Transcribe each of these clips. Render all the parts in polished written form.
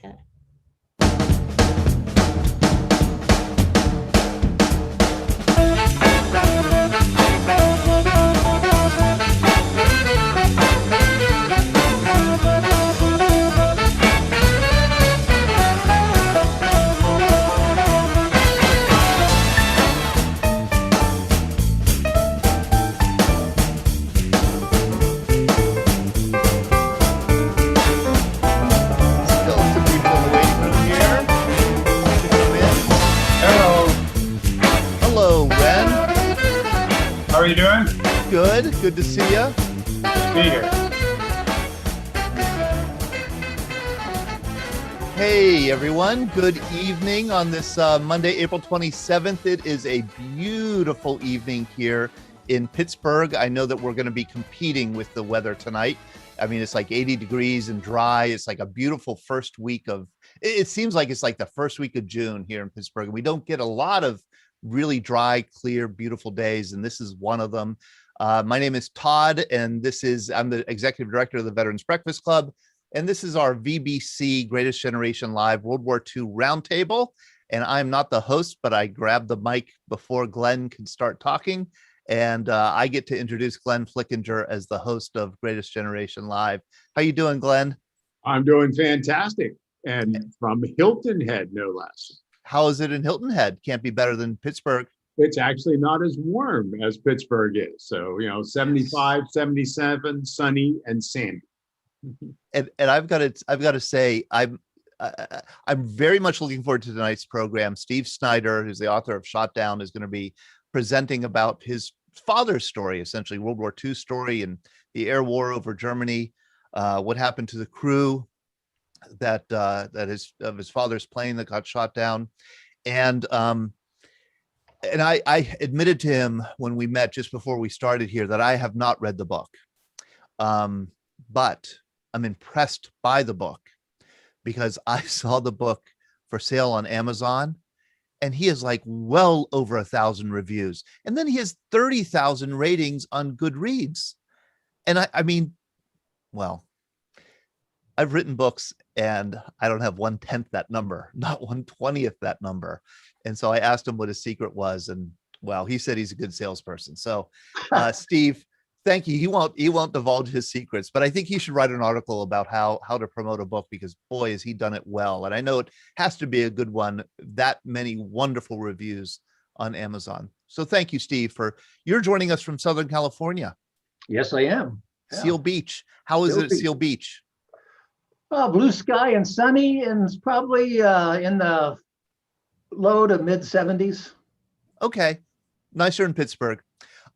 Okay. Still some people in the waiting room here. To come in. Hello. Hello, Ren. How are you doing? Good. Good to see you. Be here. Hey, everyone. Good evening on this Monday, April 27th. It is a beautiful evening here in Pittsburgh. I know that we're going to be competing with the weather tonight. I mean, it's like 80 degrees and dry. It's like a beautiful first week of, it seems like it's like the first week of June here in Pittsburgh. We don't get a lot of really dry, clear, beautiful days, and this is one of them. My name is Todd, and I'm the executive director of the Veterans Breakfast Club. And this is our VBC Greatest Generation Live World War II Roundtable. And I'm not the host, but I grabbed the mic before Glenn could start talking. And I get to introduce Glenn Flickinger as the host of Greatest Generation Live. How you doing, Glenn? I'm doing fantastic. And from Hilton Head, no less. How is it in Hilton Head? Can't be better than Pittsburgh. It's actually not as warm as Pittsburgh is. So, 75, 77, sunny and sandy. And I've got to say, I'm very much looking forward to tonight's program. Steve Snyder, who's the author of Shot Down, is going to be presenting about his father's story, essentially World War II story and the air war over Germany, what happened to the crew that is of his father's plane that got shot down. And I admitted to him when we met just before we started here that I have not read the book. But I'm impressed by the book because I saw the book for sale on Amazon, and he has like well over 1,000 reviews. And then he has 30,000 ratings on Goodreads. And I mean, well, I've written books and I don't have 1/10 that number, not 1/20th that number. And so I asked him what his secret was. And well, he said he's a good salesperson. So Steve, thank you. He won't divulge his secrets, but I think he should write an article about how to promote a book, because boy, has he done it well. And I know it has to be a good one. That many wonderful reviews on Amazon. So thank you, Steve, you're joining us from Southern California. Yes, I am. Yeah. Seal Beach. How is it at Seal Beach? Blue sky and sunny, and it's probably in the low to mid 70s. Okay. Nicer in Pittsburgh.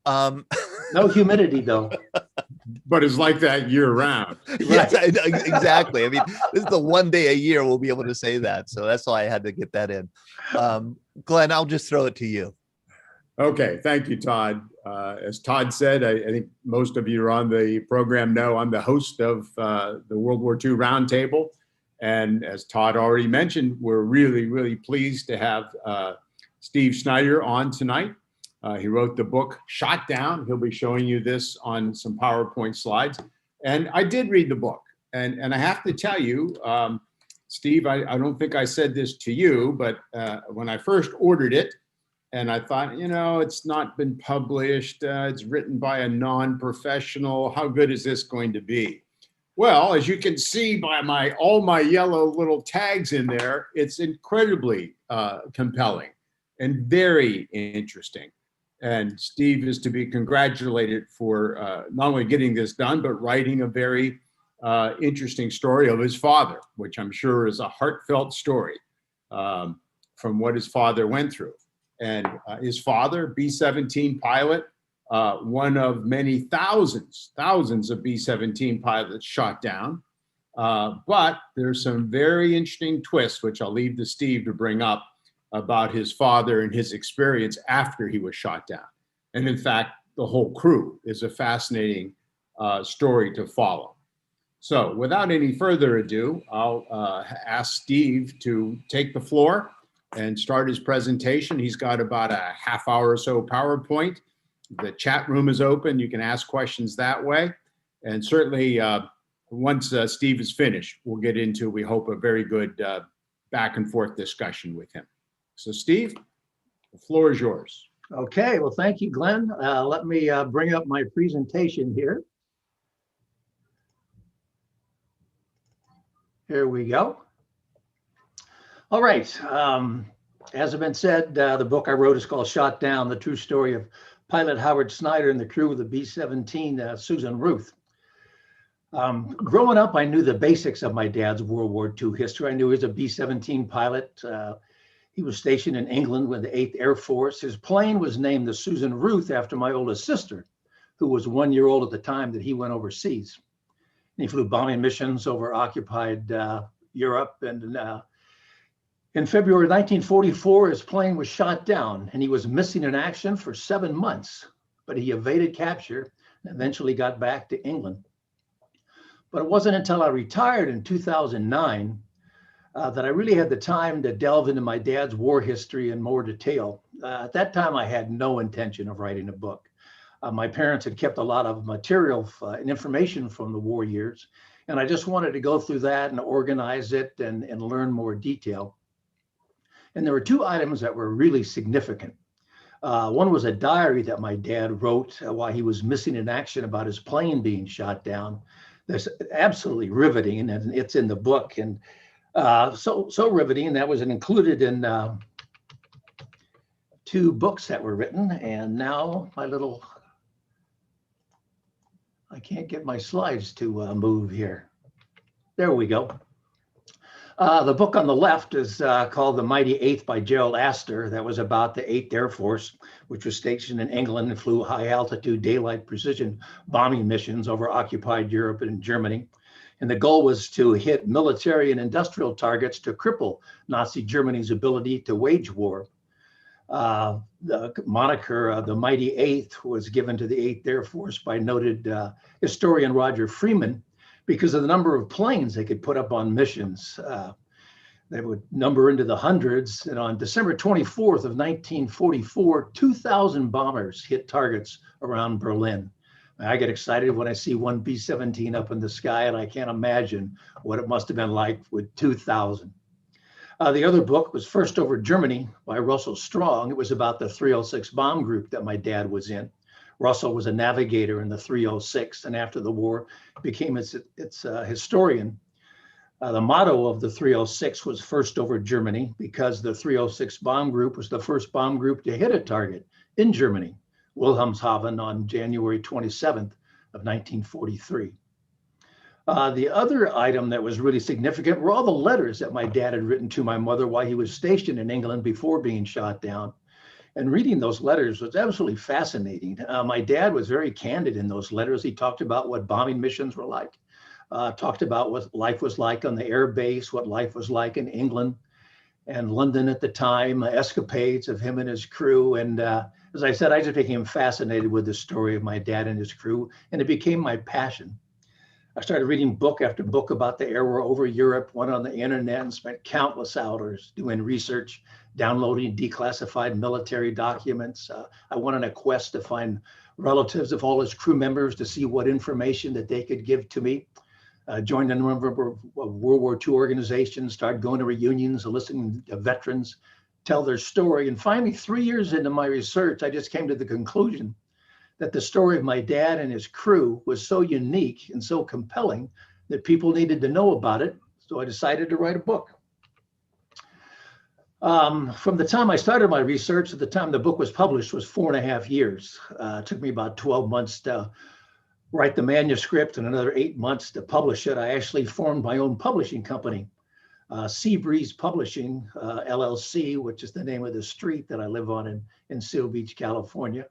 No humidity though. But it's like that year round. Yes, exactly. I mean, this is the one day a year we'll be able to say that. So that's why I had to get that in. Glenn, I'll just throw it to you. Okay, thank you, Todd. As Todd said, I think most of you are on the program know I'm the host of the World War II Roundtable. And as Todd already mentioned, we're really, really pleased to have Steve Snyder on tonight. He wrote the book Shot Down. He'll be showing you this on some PowerPoint slides. And I did read the book. And I have to tell you, Steve, I don't think I said this to you, but when I first ordered it, and I thought, it's not been published. It's written by a non-professional. How good is this going to be? Well, as you can see by all my yellow little tags in there, it's incredibly compelling and very interesting. And Steve is to be congratulated for not only getting this done, but writing a very interesting story of his father, which I'm sure is a heartfelt story from what his father went through. And his father, B-17 pilot, one of many thousands of B-17 pilots shot down. But there's some very interesting twists, which I'll leave to Steve to bring up, about his father and his experience after he was shot down. And in fact, the whole crew is a fascinating story to follow. So without any further ado, I'll ask Steve to take the floor and start his presentation. He's got about a half hour or so PowerPoint. The chat room is open. You can ask questions that way. And certainly Once Steve is finished, we'll get into, we hope, a very good back and forth discussion with him. So Steve, the floor is yours. Okay, well, thank you, Glenn. Let me bring up my presentation here. Here we go. All right. As has been said, the book I wrote is called Shot Down, the true story of pilot Howard Snyder and the crew of the B-17 Susan Ruth. Growing up, I knew the basics of my dad's World War II history. I knew he was a B-17 pilot. He was stationed in England with the 8th Air Force. His plane was named the Susan Ruth after my oldest sister, who was 1 year old at the time that he went overseas. And he flew bombing missions over occupied Europe. And in February 1944, his plane was shot down and he was missing in action for 7 months, but he evaded capture and eventually got back to England. But it wasn't until I retired in 2009 that I really had the time to delve into my dad's war history in more detail. At that time, I had no intention of writing a book. My parents had kept a lot of material and information from the war years, and I just wanted to go through that and organize it and learn more detail. And there were two items that were really significant. One was a diary that my dad wrote while he was missing in action about his plane being shot down. That's absolutely riveting, and it's in the book. And so riveting that was included in 2 books that were written. And now I can't get my slides to move here. There we go. The book on the left is called The Mighty Eighth by Gerald Astor. That was about the 8th Air Force, which was stationed in England and flew high altitude daylight precision bombing missions over occupied Europe and Germany. And the goal was to hit military and industrial targets to cripple Nazi Germany's ability to wage war. The moniker The Mighty Eighth was given to the 8th Air Force by noted historian Roger Freeman, because of the number of planes they could put up on missions. They would number into the hundreds. And on December 24th of 1944, 2,000 bombers hit targets around Berlin. I get excited when I see one B-17 up in the sky, and I can't imagine what it must have been like with 2,000. The other book was First Over Germany by Russell Strong. It was about the 306 bomb group that my dad was in. Russell was a navigator in the 306, and after the war became its historian. The motto of the 306 was First Over Germany, because the 306 bomb group was the first bomb group to hit a target in Germany, Wilhelmshaven, on January 27th of 1943. The other item that was really significant were all the letters that my dad had written to my mother while he was stationed in England before being shot down. And reading those letters was absolutely fascinating. My dad was very candid in those letters. He talked about what bombing missions were like, talked about what life was like on the air base, what life was like in England and London at the time, escapades of him and his crew. And as I said, I just became fascinated with the story of my dad and his crew, and it became my passion. I started reading book after book about the air war over Europe, went on the internet and spent countless hours doing research, downloading declassified military documents. I went on a quest to find relatives of all his crew members to see what information that they could give to me. Joined a number of World War II organizations, started going to reunions, listening to veterans tell their story. And finally, 3 years into my research, I just came to the conclusion that the story of my dad and his crew was so unique and so compelling that people needed to know about it. So I decided to write a book. From the time I started my research to the time the book was published was 4.5 years. It took me about 12 months to write the manuscript and another 8 months to publish it. I actually formed my own publishing company, Seabreeze Publishing, LLC, which is the name of the street that I live on in Seal Beach, California.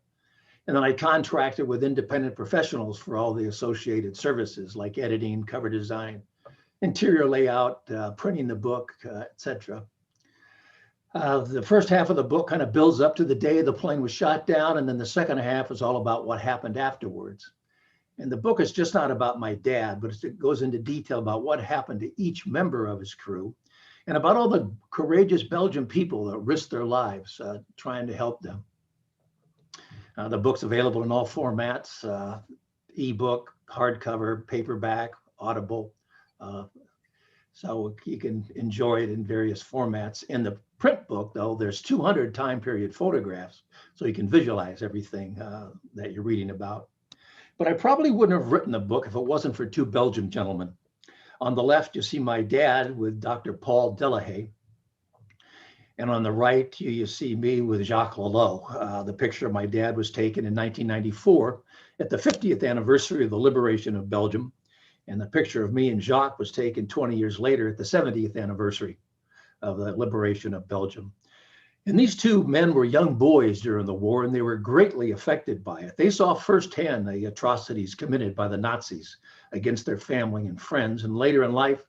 And then I contracted with independent professionals for all the associated services like editing, cover design, interior layout, printing the book, etc. The first half of the book kind of builds up to the day the plane was shot down, and then the second half is all about what happened afterwards. And the book is just not about my dad, but it goes into detail about what happened to each member of his crew and about all the courageous Belgian people that risked their lives trying to help them. The book's available in all formats, ebook, hardcover, paperback, Audible. So you can enjoy it in various formats. In the print book, though, there's 200 time period photographs, so you can visualize everything that you're reading about. But I probably wouldn't have written the book if it wasn't for two Belgian gentlemen. On the left, you see my dad with Dr. Paul Delahaye. And on the right, you see me with Jacques Lelot. The picture of my dad was taken in 1994 at the 50th anniversary of the liberation of Belgium. And the picture of me and Jacques was taken 20 years later at the 70th anniversary of the liberation of Belgium. And these two men were young boys during the war, and they were greatly affected by it. They saw firsthand the atrocities committed by the Nazis against their family and friends. And later in life,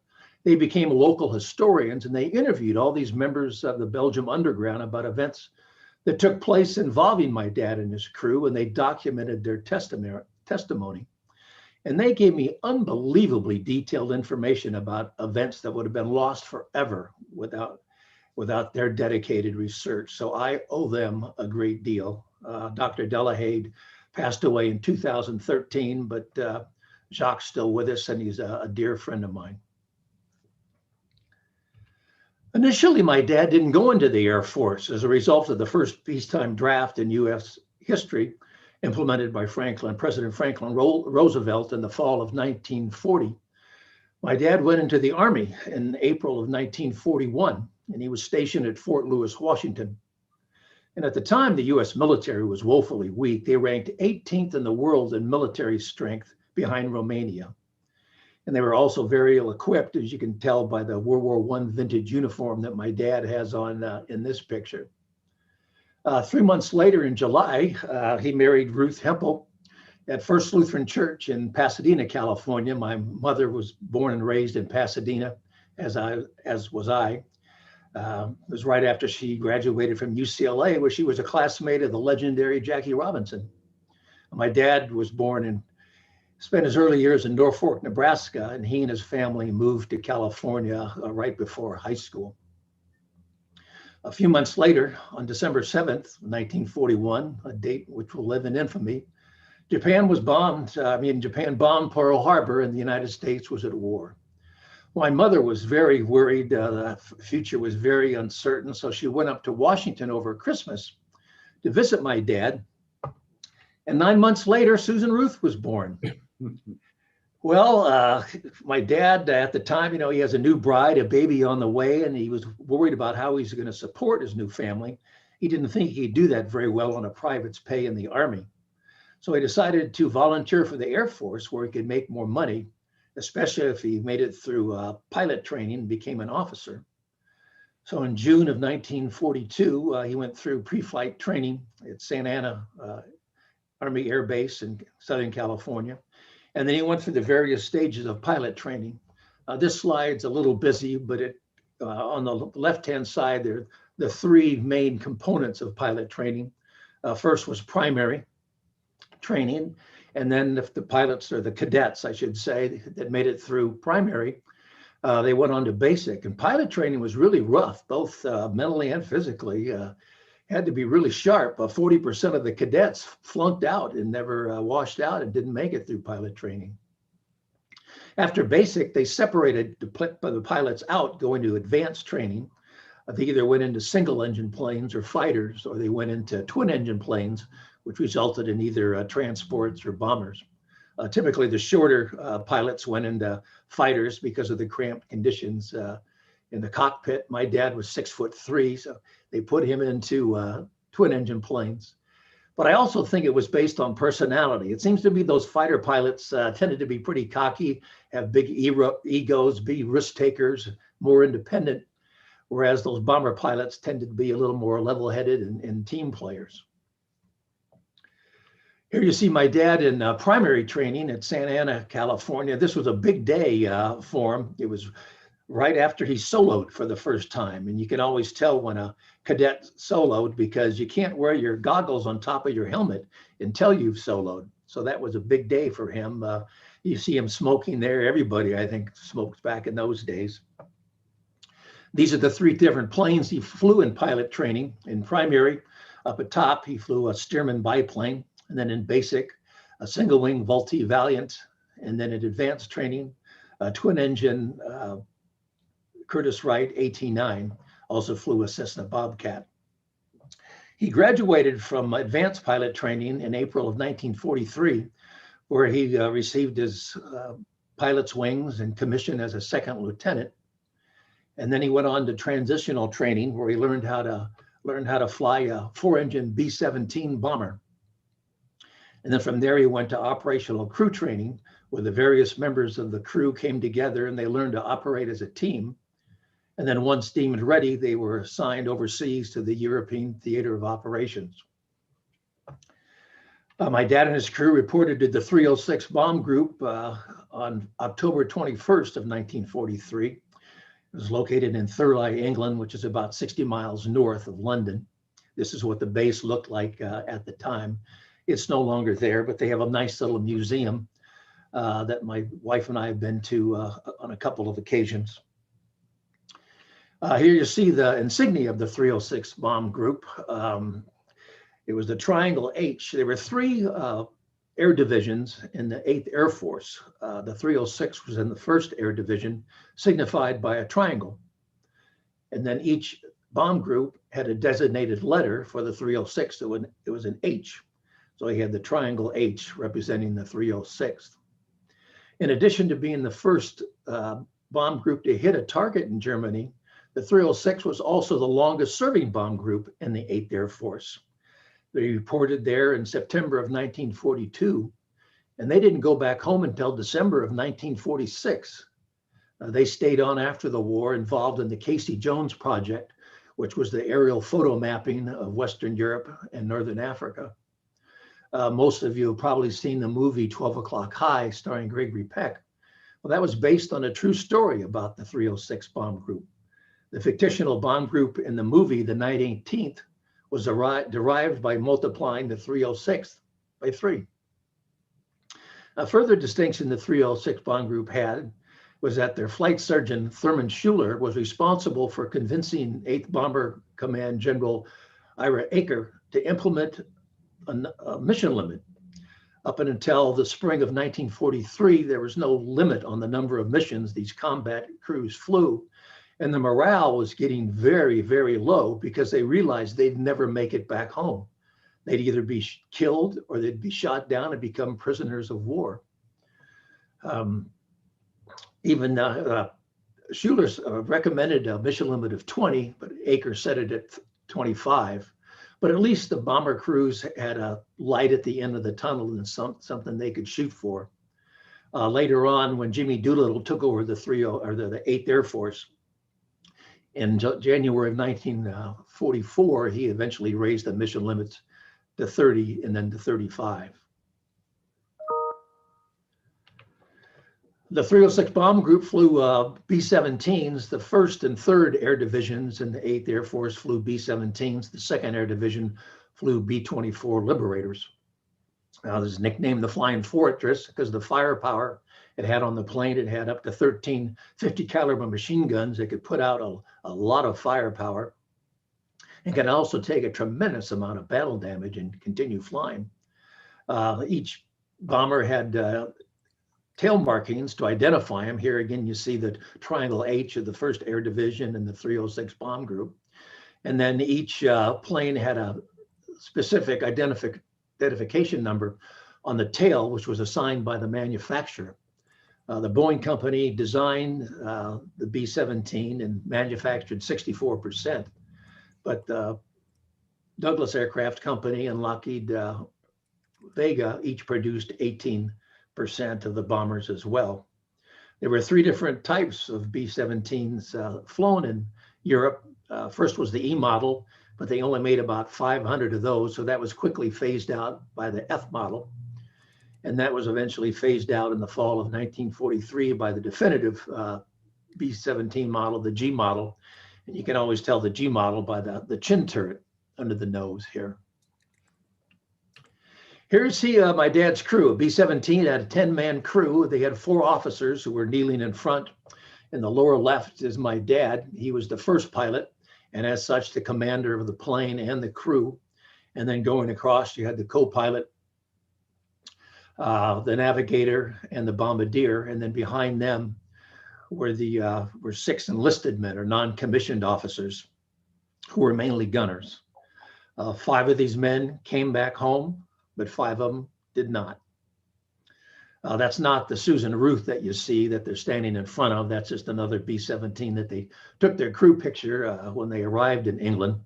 they became local historians, and they interviewed all these members of the Belgium underground about events that took place involving my dad and his crew, and they documented their testimony. And they gave me unbelievably detailed information about events that would have been lost forever without their dedicated research. So I owe them a great deal. Dr. Delahaye passed away in 2013, but Jacques still with us, and he's a dear friend of mine. Initially, my dad didn't go into the Air Force as a result of the first peacetime draft in U.S. history implemented by President Franklin Roosevelt in the fall of 1940. My dad went into the Army in April of 1941, and he was stationed at Fort Lewis, Washington. And at the time, the U.S. military was woefully weak. They ranked 18th in the world in military strength behind Romania. And they were also very ill-equipped, as you can tell by the World War I vintage uniform that my dad has on in this picture. 3 months later in July, he married Ruth Hempel at First Lutheran Church in Pasadena, California. My mother was born and raised in Pasadena, as was I. It was right after she graduated from UCLA, where she was a classmate of the legendary Jackie Robinson. My dad was spent his early years in Norfolk, Nebraska, and he and his family moved to California right before high school. A few months later, on December 7th, 1941, a date which will live in infamy, Japan bombed Pearl Harbor, and the United States was at war. My mother was very worried. The future was very uncertain, so she went up to Washington over Christmas to visit my dad. And 9 months later, Susan Ruth was born. Well, my dad at the time, he has a new bride, a baby on the way, and he was worried about how he's going to support his new family. He didn't think he'd do that very well on a private's pay in the Army. So he decided to volunteer for the Air Force, where he could make more money, especially if he made it through pilot training and became an officer. So in June of 1942, he went through pre-flight training at Santa Ana Army Air Base in Southern California. And then he went through the various stages of pilot training. This slide's a little busy, but on the left-hand side, there are the three main components of pilot training. First was primary training. And then if the pilots, or the cadets, I should say, that made it through primary, they went on to basic. And pilot training was really rough, both mentally and physically. Had to be really sharp. 40% of the cadets flunked out and never washed out and didn't make it through pilot training. After basic, they separated the pilots out going to advanced training. They either went into single engine planes or fighters, or they went into twin engine planes, which resulted in either transports or bombers. Typically, the shorter pilots went into fighters because of the cramped conditions in the cockpit. My dad was 6'3", so they put him into twin engine planes. But I also think it was based on personality. It seems to be those fighter pilots tended to be pretty cocky, have big egos, be risk takers, more independent, whereas those bomber pilots tended to be a little more level-headed and team players. Here you see my dad in primary training at Santa Ana, California. This was a big day for him. It was right after he soloed for the first time. And you can always tell when a cadet soloed, because you can't wear your goggles on top of your helmet until you've soloed. So that was a big day for him. You see him smoking there. Everybody, I think, smoked back in those days. These are the three different planes he flew in pilot training. In primary, up at top, he flew a Stearman biplane. And then in basic, a single wing Vultee Valiant. And then in advanced training, twin engine Curtiss Wright AT-9, also flew a Cessna Bobcat. He graduated from advanced pilot training in April of 1943, where he received his pilot's wings and commissioned as a second lieutenant. And then he went on to transitional training, where he learned how to fly a four-engine B-17 bomber. And then from there, he went to operational crew training, where the various members of the crew came together and they learned to operate as a team. And then once deemed ready, they were assigned overseas to the European Theater of Operations. My dad and his crew reported to the 306 Bomb Group on October 21st of 1943. It was located in Thurley, England, which is about 60 miles north of London. This is what the base looked like at the time. It's no longer there, but they have a nice little museum that my wife and I have been to on a couple of occasions. Here you see the insignia of the 306 Bomb Group. It was the Triangle H. There were three air divisions in the 8th Air Force. The 306 was in the 1st Air Division, signified by a triangle. And then each bomb group had a designated letter. For the 306, it was an H. So he had the Triangle H representing the 306th. In addition to being the first bomb group to hit a target in Germany, the 306 was also the longest serving bomb group in the 8th Air Force. They reported there in September of 1942, and they didn't go back home until December of 1946. They stayed on after the war, involved in the Casey Jones Project, which was the aerial photo mapping of Western Europe and Northern Africa. Most of you have probably seen the movie 12 O'Clock High, starring Gregory Peck. Well, that was based on a true story about the 306 bomb group. The fictional bomb group in the movie, The Night 18th, was derived by multiplying the 306 by 3. A further distinction the 306 bomb group had was that their flight surgeon, Thurman Schuler, was responsible for convincing 8th Bomber Command General Ira Eaker to implement a mission limit. Up until the spring of 1943, there was no limit on the number of missions these combat crews flew. And the morale was getting very, very low because they realized they'd never make it back home. They'd either be killed or they'd be shot down and become prisoners of war. Even Schuler recommended a mission limit of 20, but Eaker set it at 25. But at least the bomber crews had a light at the end of the tunnel and something they could shoot for. Later on, when Jimmy Doolittle took over the 8th Air Force, in January of 1944, he eventually raised the mission limits to 30 and then to 35. The 306 Bomb Group flew B-17s. The 1st and 3rd Air Divisions in the 8th Air Force flew B-17s. The 2nd Air Division flew B-24 Liberators. Now, this is nicknamed the Flying Fortress because the firepower it had on the plane. It had up to 13 50 caliber machine guns that could put out a lot of firepower and can also take a tremendous amount of battle damage and continue flying. Each bomber had tail markings to identify them. Here again, you see the Triangle H of the 1st Air Division and the 306 Bomb Group. And then each plane had a specific identification number on the tail, which was assigned by the manufacturer. The Boeing company designed the B-17 and manufactured 64%, but Douglas Aircraft Company and Lockheed Vega each produced 18% of the bombers as well. There were 3 different types of B-17s flown in Europe. First was the E model, but they only made about 500 of those, so that was quickly phased out by the F model. And that was eventually phased out in the fall of 1943 by the definitive B-17 model, the G model. And you can always tell the G model by the chin turret under the nose here. Here's my dad's crew. A B-17 had a 10-man crew. They had 4 officers who were kneeling in front. In the lower left is my dad. He was the first pilot, and as such, the commander of the plane and the crew. And then going across, you had the co-pilot, the navigator, and the bombardier. And then behind them were 6 enlisted men or non-commissioned officers who were mainly gunners. 5 of these men came back home, but 5 of them did not. That's not the Susan Ruth that you see that they're standing in front of. That's just another B-17 that they took their crew picture when they arrived in England.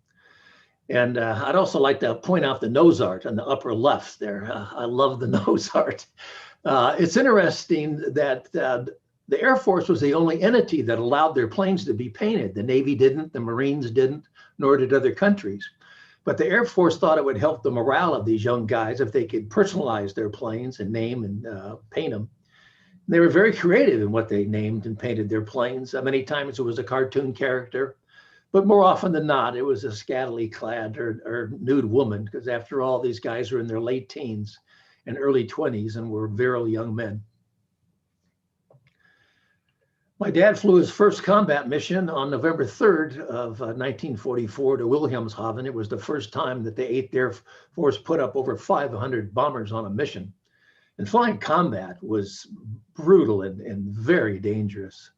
And I'd also like to point out the nose art on the upper left there. I love the nose art. It's interesting that the Air Force was the only entity that allowed their planes to be painted. The Navy didn't, the Marines didn't, nor did other countries. But the Air Force thought it would help the morale of these young guys if they could personalize their planes and name and paint them. They were very creative in what they named and painted their planes. Many times it was a cartoon character, but more often than not, it was a scantily clad or nude woman, because after all, these guys were in their late teens and early 20s and were virile young men. My dad flew his first combat mission on November 3rd of 1944 to Wilhelmshaven. It was the first time that the 8th Air Force put up over 500 bombers on a mission. And flying combat was brutal and very dangerous.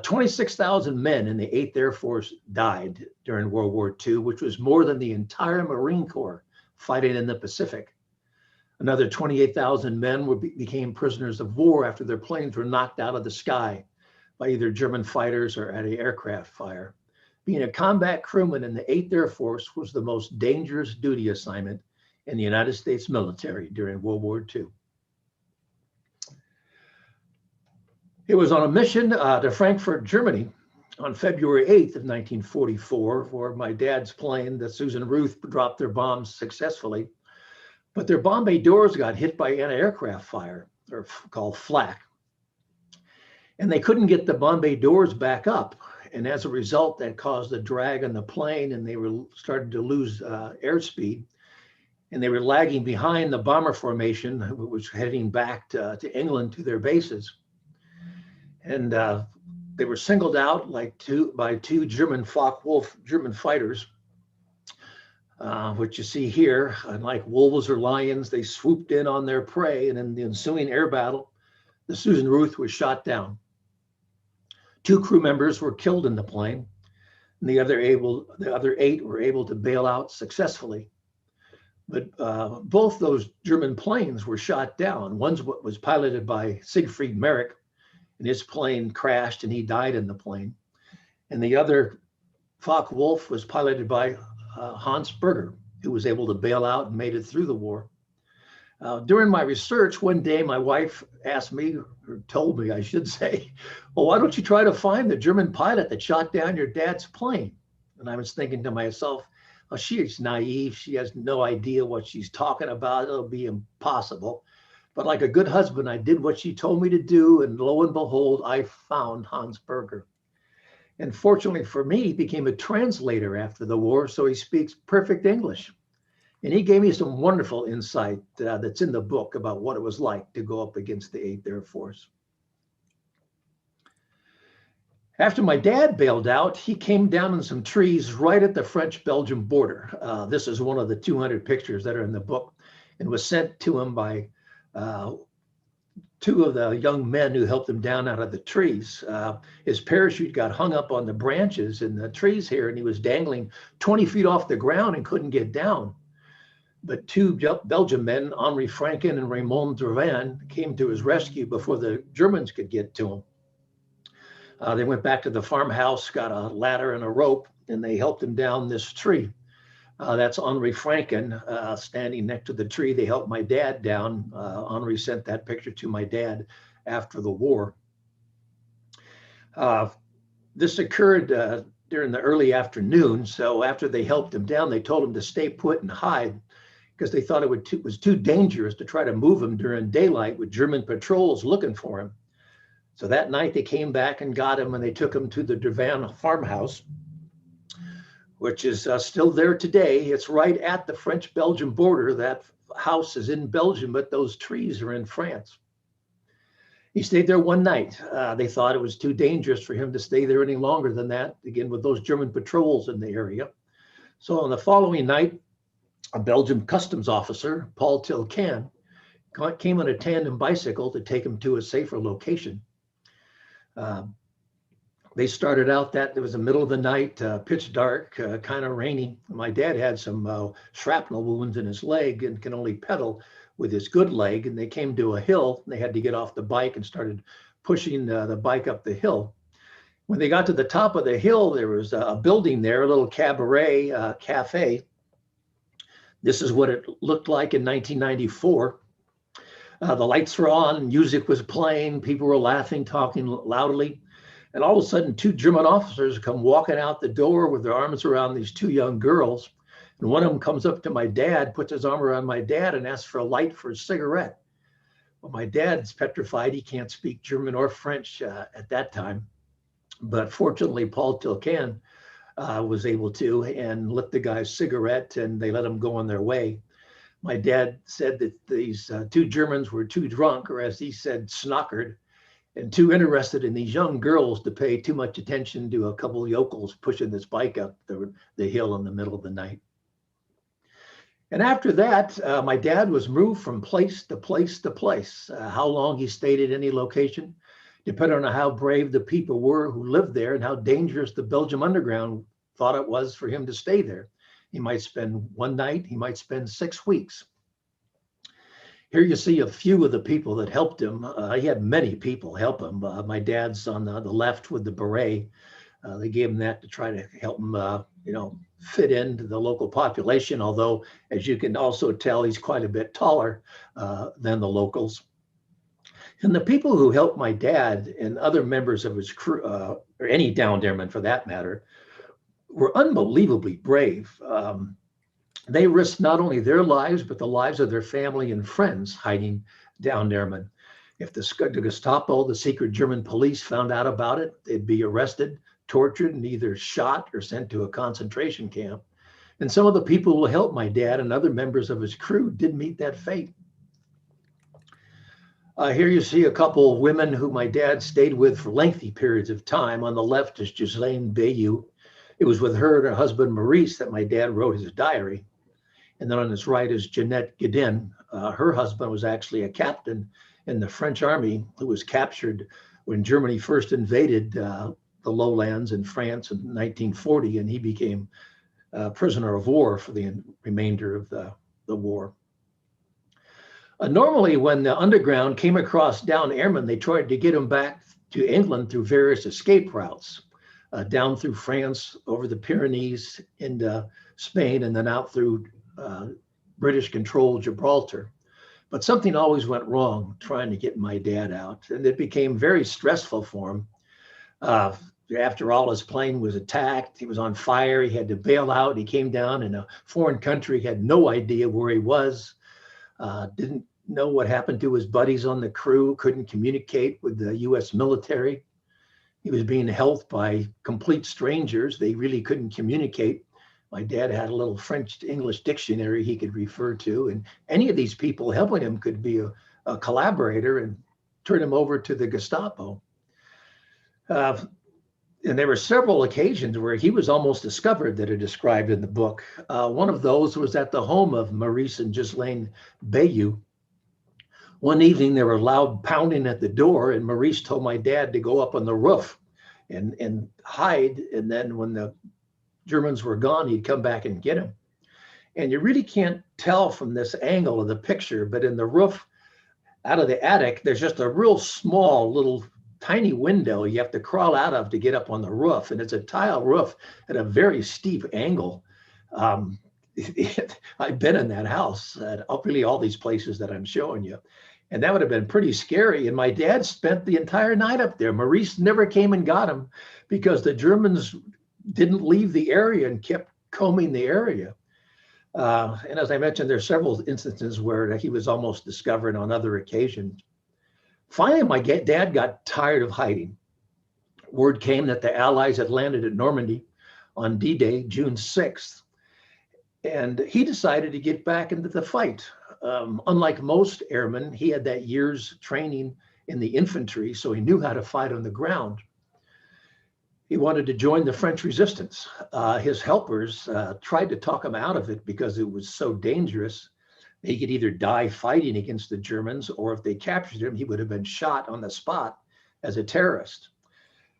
26,000 men in the 8th Air Force died during World War II, which was more than the entire Marine Corps fighting in the Pacific. Another 28,000 men became prisoners of war after their planes were knocked out of the sky by either German fighters or anti-aircraft fire. Being a combat crewman in the 8th Air Force was the most dangerous duty assignment in the United States military during World War II. It was on a mission to Frankfurt, Germany on February 8th of 1944, where my dad's plane, the Susan Ruth, dropped their bombs successfully. But their bomb bay doors got hit by anti-aircraft fire, or called flak. And they couldn't get the bomb bay doors back up. And as a result, that caused a drag on the plane, and they were starting to lose airspeed. And they were lagging behind the bomber formation, which was heading back to England to their bases. And they were singled out by two German Focke-Wulf German fighters, which you see here. And like wolves or lions, they swooped in on their prey. And in the ensuing air battle, the Susan Ruth was shot down. 2 crew members were killed in the plane, and the other 8 were able to bail out successfully. But both those German planes were shot down. One was piloted by Siegfried Merrick, and his plane crashed and he died in the plane. And the other, Focke-Wulf, was piloted by Hans Berger, who was able to bail out and made it through the war. During my research, one day my wife asked me, or told me, I should say, well, why don't you try to find the German pilot that shot down your dad's plane? And I was thinking to myself, well, she's naive. She has no idea what she's talking about. It'll be impossible. But like a good husband, I did what she told me to do. And lo and behold, I found Hans Berger. And fortunately for me, he became a translator after the war, so he speaks perfect English. And he gave me some wonderful insight that's in the book about what it was like to go up against the 8th Air Force. After my dad bailed out, he came down in some trees right at the French-Belgium border. This is one of the 200 pictures that are in the book, and was sent to him by 2 of the young men who helped him down out of the trees. His parachute got hung up on the branches in the trees here, and he was dangling 20 feet off the ground and couldn't get down. But 2 Belgian men, Henri Franken and Raymond Dravin, came to his rescue before the Germans could get to him. They went back to the farmhouse, got a ladder and a rope, and they helped him down this tree. That's Henri Franken standing next to the tree. They helped my dad down. Henri sent that picture to my dad after the war. This occurred during the early afternoon. So after they helped him down, they told him to stay put and hide, because they thought it was too dangerous to try to move him during daylight with German patrols looking for him. So that night they came back and got him, and they took him to the Dravin farmhouse, which is still there today. It's right at the French-Belgium border. That house is in Belgium, but those trees are in France. He stayed there one night. They thought it was too dangerous for him to stay there any longer than that, again, with those German patrols in the area. So on the following night, a Belgian customs officer, Paul Tilcan, came on a tandem bicycle to take him to a safer location. They started out that it was the middle of the night, pitch dark, kind of rainy. My dad had some shrapnel wounds in his leg and can only pedal with his good leg. And they came to a hill. And they had to get off the bike and started pushing the bike up the hill. When they got to the top of the hill, there was a building there, a little cabaret, cafe. This is what it looked like in 1994. The lights were on, music was playing, people were laughing, talking loudly. And all of a sudden, two German officers come walking out the door with their arms around these two young girls. And one of them comes up to my dad, puts his arm around my dad and asks for a light for a cigarette. Well, my dad's petrified. He can't speak German or French at that time. But fortunately, Paul Tilcan was able to and lit the guy's cigarette, and they let him go on their way. My dad said that these two Germans were too drunk, or as he said, snockered, and too interested in these young girls to pay too much attention to a couple of yokels pushing this bike up the hill in the middle of the night. And after that, my dad was moved from place to place to place. How long he stayed at any location depended on how brave the people were who lived there and how dangerous the Belgium underground thought it was for him to stay there. He might spend one night, he might spend 6 weeks. Here you see a few of the people that helped him. He had many people help him. My dad's on the left with the beret. They gave him that to try to help him, fit into the local population, although, as you can also tell, he's quite a bit taller than the locals. And the people who helped my dad and other members of his crew, or any downed airmen for that matter, were unbelievably brave. They risked not only their lives, but the lives of their family and friends hiding downed airmen. If the Gestapo, the secret German police, found out about it, they'd be arrested, tortured, and either shot or sent to a concentration camp. And some of the people who helped my dad and other members of his crew did meet that fate. Here you see a couple of women who my dad stayed with for lengthy periods of time. On the left is Ghislaine Bayou. It was with her and her husband Maurice that my dad wrote his diary. And then on his right is Jeanette Guedin. Her husband was actually a captain in the French army who was captured when Germany first invaded the lowlands in France in 1940, and he became a prisoner of war for the remainder of the war. Normally, when the underground came across downed airmen, they tried to get them back to England through various escape routes, down through France, over the Pyrenees, into Spain, and then out through British-controlled Gibraltar. But something always went wrong trying to get my dad out, and it became very stressful for him. After all, his plane was attacked, he was on fire, he had to bail out, he came down in a foreign country, had no idea where he was. Didn't know what happened to his buddies on the crew, couldn't communicate with the US military. He was being held by complete strangers. They really couldn't communicate. My dad had a little French-English dictionary he could refer to, and any of these people helping him could be a collaborator and turn him over to the Gestapo. And there were several occasions where he was almost discovered that are described in the book. One of those was at the home of Maurice and Ghislaine Bayou. One evening, there were loud pounding at the door, and Maurice told my dad to go up on the roof and hide. And then when the Germans were gone, he'd come back and get him. And you really can't tell from this angle of the picture, but in the roof, out of the attic, there's just a real small little tiny window you have to crawl out of to get up on the roof. And it's a tile roof at a very steep angle. I've been in that house at really all these places that I'm showing you. And that would have been pretty scary. And my dad spent the entire night up there. Maurice never came and got him because the Germans didn't leave the area and kept combing the area. And as I mentioned, there's several instances where he was almost discovered on other occasions. Finally, my dad got tired of hiding. Word came that the Allies had landed at Normandy on D-Day, June 6th. And he decided to get back into the fight. Unlike most airmen, he had that year's training in the infantry, so he knew how to fight on the ground. He wanted to join the French resistance. His helpers tried to talk him out of it because it was so dangerous. He could either die fighting against the Germans, or if they captured him, he would have been shot on the spot as a terrorist.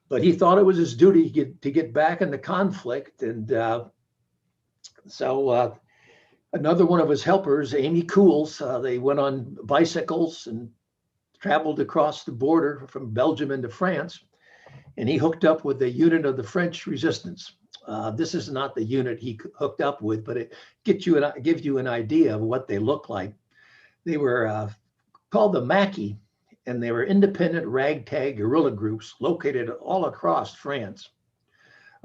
But he thought it was his duty to get back in the conflict. And so another one of his helpers, Amy Cools, they went on bicycles and traveled across the border from Belgium into France. And he hooked up with a unit of the French resistance. This is not the unit he hooked up with, but it gives you an idea of what they look like. They were called the Maquis, and they were independent ragtag guerrilla groups located all across France.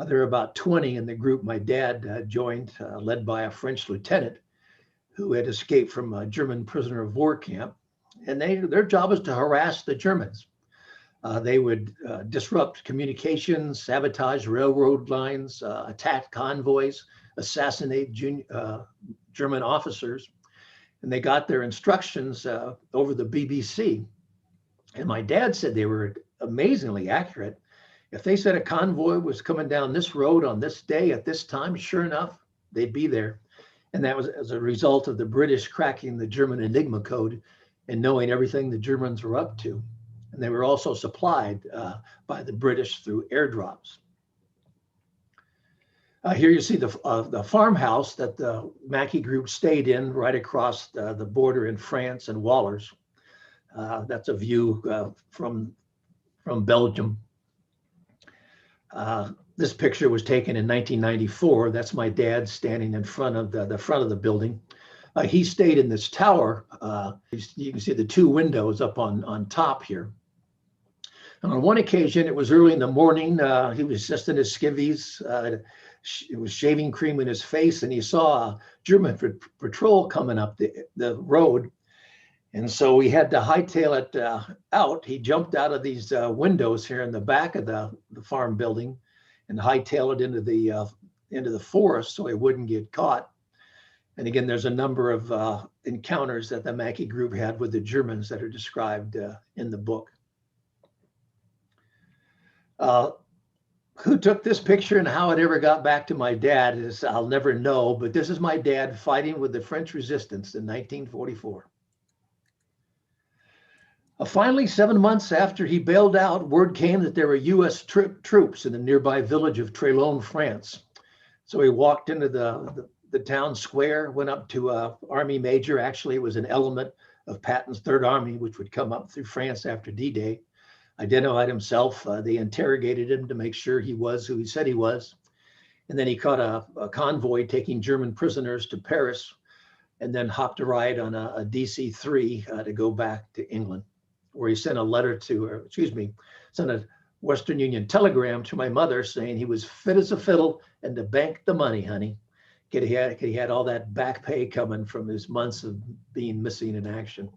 There were about 20 in the group my dad joined, led by a French lieutenant who had escaped from a German prisoner of war camp. And their job was to harass the Germans. They would disrupt communications, sabotage railroad lines, attack convoys, assassinate German officers. And they got their instructions over the BBC. And my dad said they were amazingly accurate. If they said a convoy was coming down this road on this day at this time, sure enough, they'd be there. And that was as a result of the British cracking the German Enigma code and knowing everything the Germans were up to. And they were also supplied by the British through airdrops. Here you see the farmhouse that the Maquis group stayed in right across the border in France and Wallers. That's a view from Belgium. This picture was taken in 1994. That's my dad standing in front of the front of the building. He stayed in this tower. You can see the two windows up on top here. And on one occasion, it was early in the morning. He was just in his skivvies. It was shaving cream in his face, and he saw a German patrol coming up the road. And so we had to hightail it out. He jumped out of these windows here in the back of the farm building and hightailed it into the forest so he wouldn't get caught. And again, there's a number of encounters that the Maquis group had with the Germans that are described in the book. Who took this picture and how it ever got back to my dad is I'll never know, but this is my dad fighting with the French resistance in 1944. Finally, 7 months after he bailed out, word came that there were U.S. troops in the nearby village of Trelon, France. So he walked into the town square, went up to an army major. Actually, it was an element of Patton's Third Army, which would come up through France after D-Day. Identified himself. They interrogated him to make sure he was who he said he was. And then he caught a convoy taking German prisoners to Paris and then hopped a ride on a DC-3 to go back to England, where he sent a letter sent a Western Union telegram to my mother saying he was fit as a fiddle and to bank the money, honey. He had all that back pay coming from his months of being missing in action.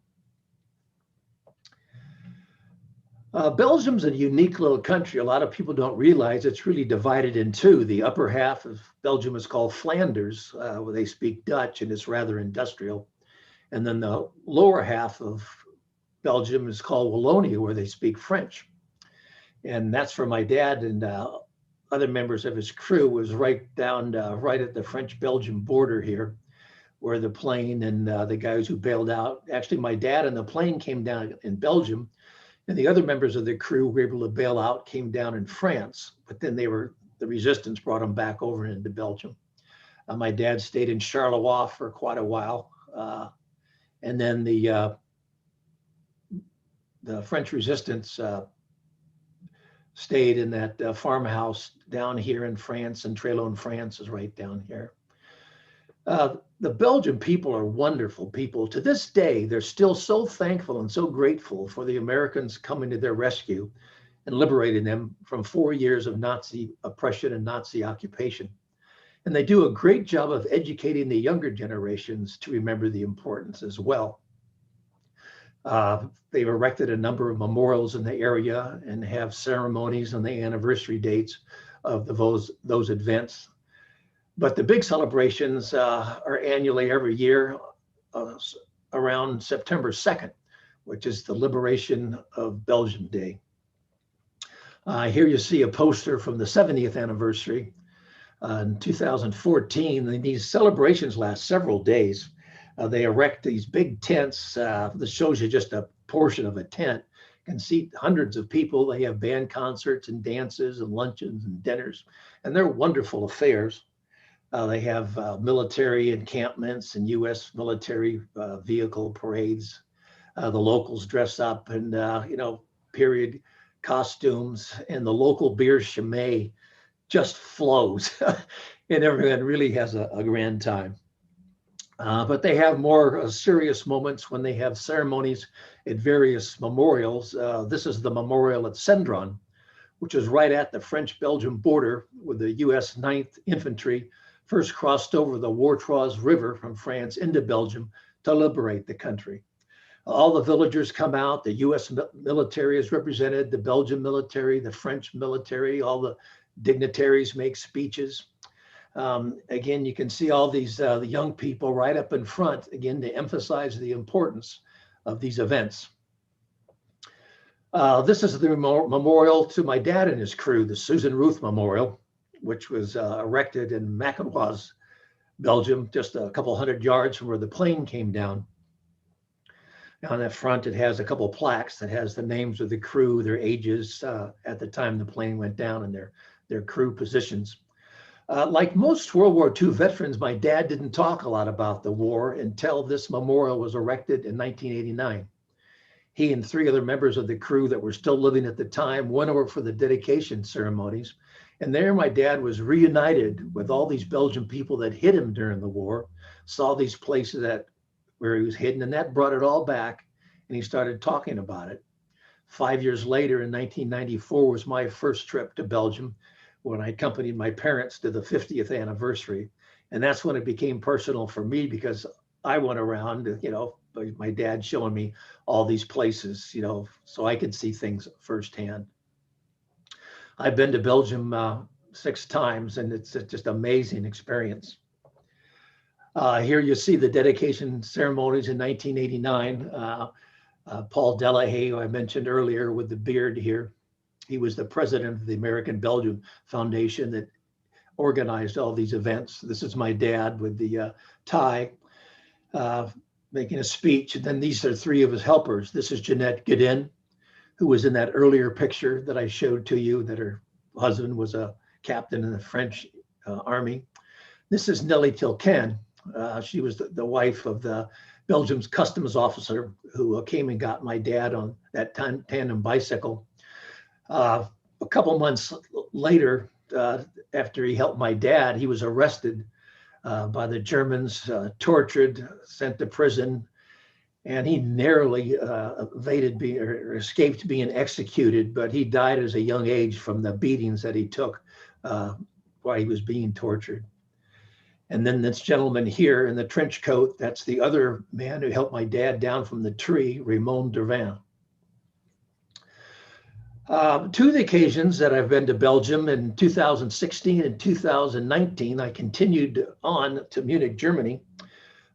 Belgium's a unique little country. A lot of people don't realize it's really divided in two. The upper half of Belgium is called Flanders, where they speak Dutch and it's rather industrial. And then the lower half of Belgium is called Wallonia, where they speak French. And that's where my dad and other members of his crew was right at the French-Belgium border here, where the plane and the guys who bailed out, actually my dad and the plane came down in Belgium, and the other members of the crew were able to bail out, came down in France, but then the resistance brought them back over into Belgium. My dad stayed in Charleroi for quite a while. And then the French resistance stayed in that farmhouse down here in France, and Trelon, France is right down here. The Belgian people are wonderful people. To this day, they're still so thankful and so grateful for the Americans coming to their rescue and liberating them from 4 years of Nazi oppression and Nazi occupation. And they do a great job of educating the younger generations to remember the importance as well. They've erected a number of memorials in the area and have ceremonies on the anniversary dates of those events. But the big celebrations are annually every year around September 2nd, which is the Liberation of Belgium Day. Here you see a poster from the 70th anniversary in 2014. And these celebrations last several days. They erect these big tents. This shows you just a portion of a tent. can seat hundreds of people. They have band concerts and dances and luncheons and dinners, and they're wonderful affairs. They have military encampments and U.S. military vehicle parades. The locals dress up in, period costumes, and the local beer Chimay just flows, and everyone really has a grand time. But they have more serious moments when they have ceremonies at various memorials. This is the memorial at Cendron, which is right at the French-Belgium border, where the U.S. 9th Infantry first crossed over the Wartroise River from France into Belgium to liberate the country. All the villagers come out, the U.S. military is represented, the Belgian military, the French military, all the dignitaries make speeches. Again, you can see all these the young people right up in front, again, to emphasize the importance of these events. This is the memorial to my dad and his crew, the Susan Ruth Memorial, which was erected in Maquinoise, Belgium, just a couple hundred yards from where the plane came down. On that front, it has a couple plaques that has the names of the crew, their ages at the time the plane went down, and their crew positions. Like most World War II veterans, my dad didn't talk a lot about the war until this memorial was erected in 1989. He and 3 other members of the crew that were still living at the time went over for the dedication ceremonies. And there my dad was reunited with all these Belgian people that hid him during the war, saw these places where he was hidden, and that brought it all back, and he started talking about it. 5 years later, in 1994, was my first trip to Belgium, when I accompanied my parents to the 50th anniversary. And that's when it became personal for me, because I went around, my dad showing me all these places, so I could see things firsthand. I've been to Belgium 6 times, and it's just an amazing experience. Here you see the dedication ceremonies in 1989. Paul Delahaye, who I mentioned earlier with the beard here, he was the president of the American Belgium Foundation that organized all these events. This is my dad with the tie, making a speech. And then these are 3 of his helpers. This is Jeanette Godin, who was in that earlier picture that I showed to you, that her husband was a captain in the French army. This is Nellie Tilken. She was the wife of the Belgium's customs officer who came and got my dad on that tandem bicycle. A couple months later, after he helped my dad, he was arrested by the Germans, tortured, sent to prison, and he narrowly escaped being executed, but he died at a young age from the beatings that he took while he was being tortured. And then this gentleman here in the trench coat, that's the other man who helped my dad down from the tree, Raymond Dervin. 2 of the occasions that I've been to Belgium, in 2016 and 2019, I continued on to Munich, Germany,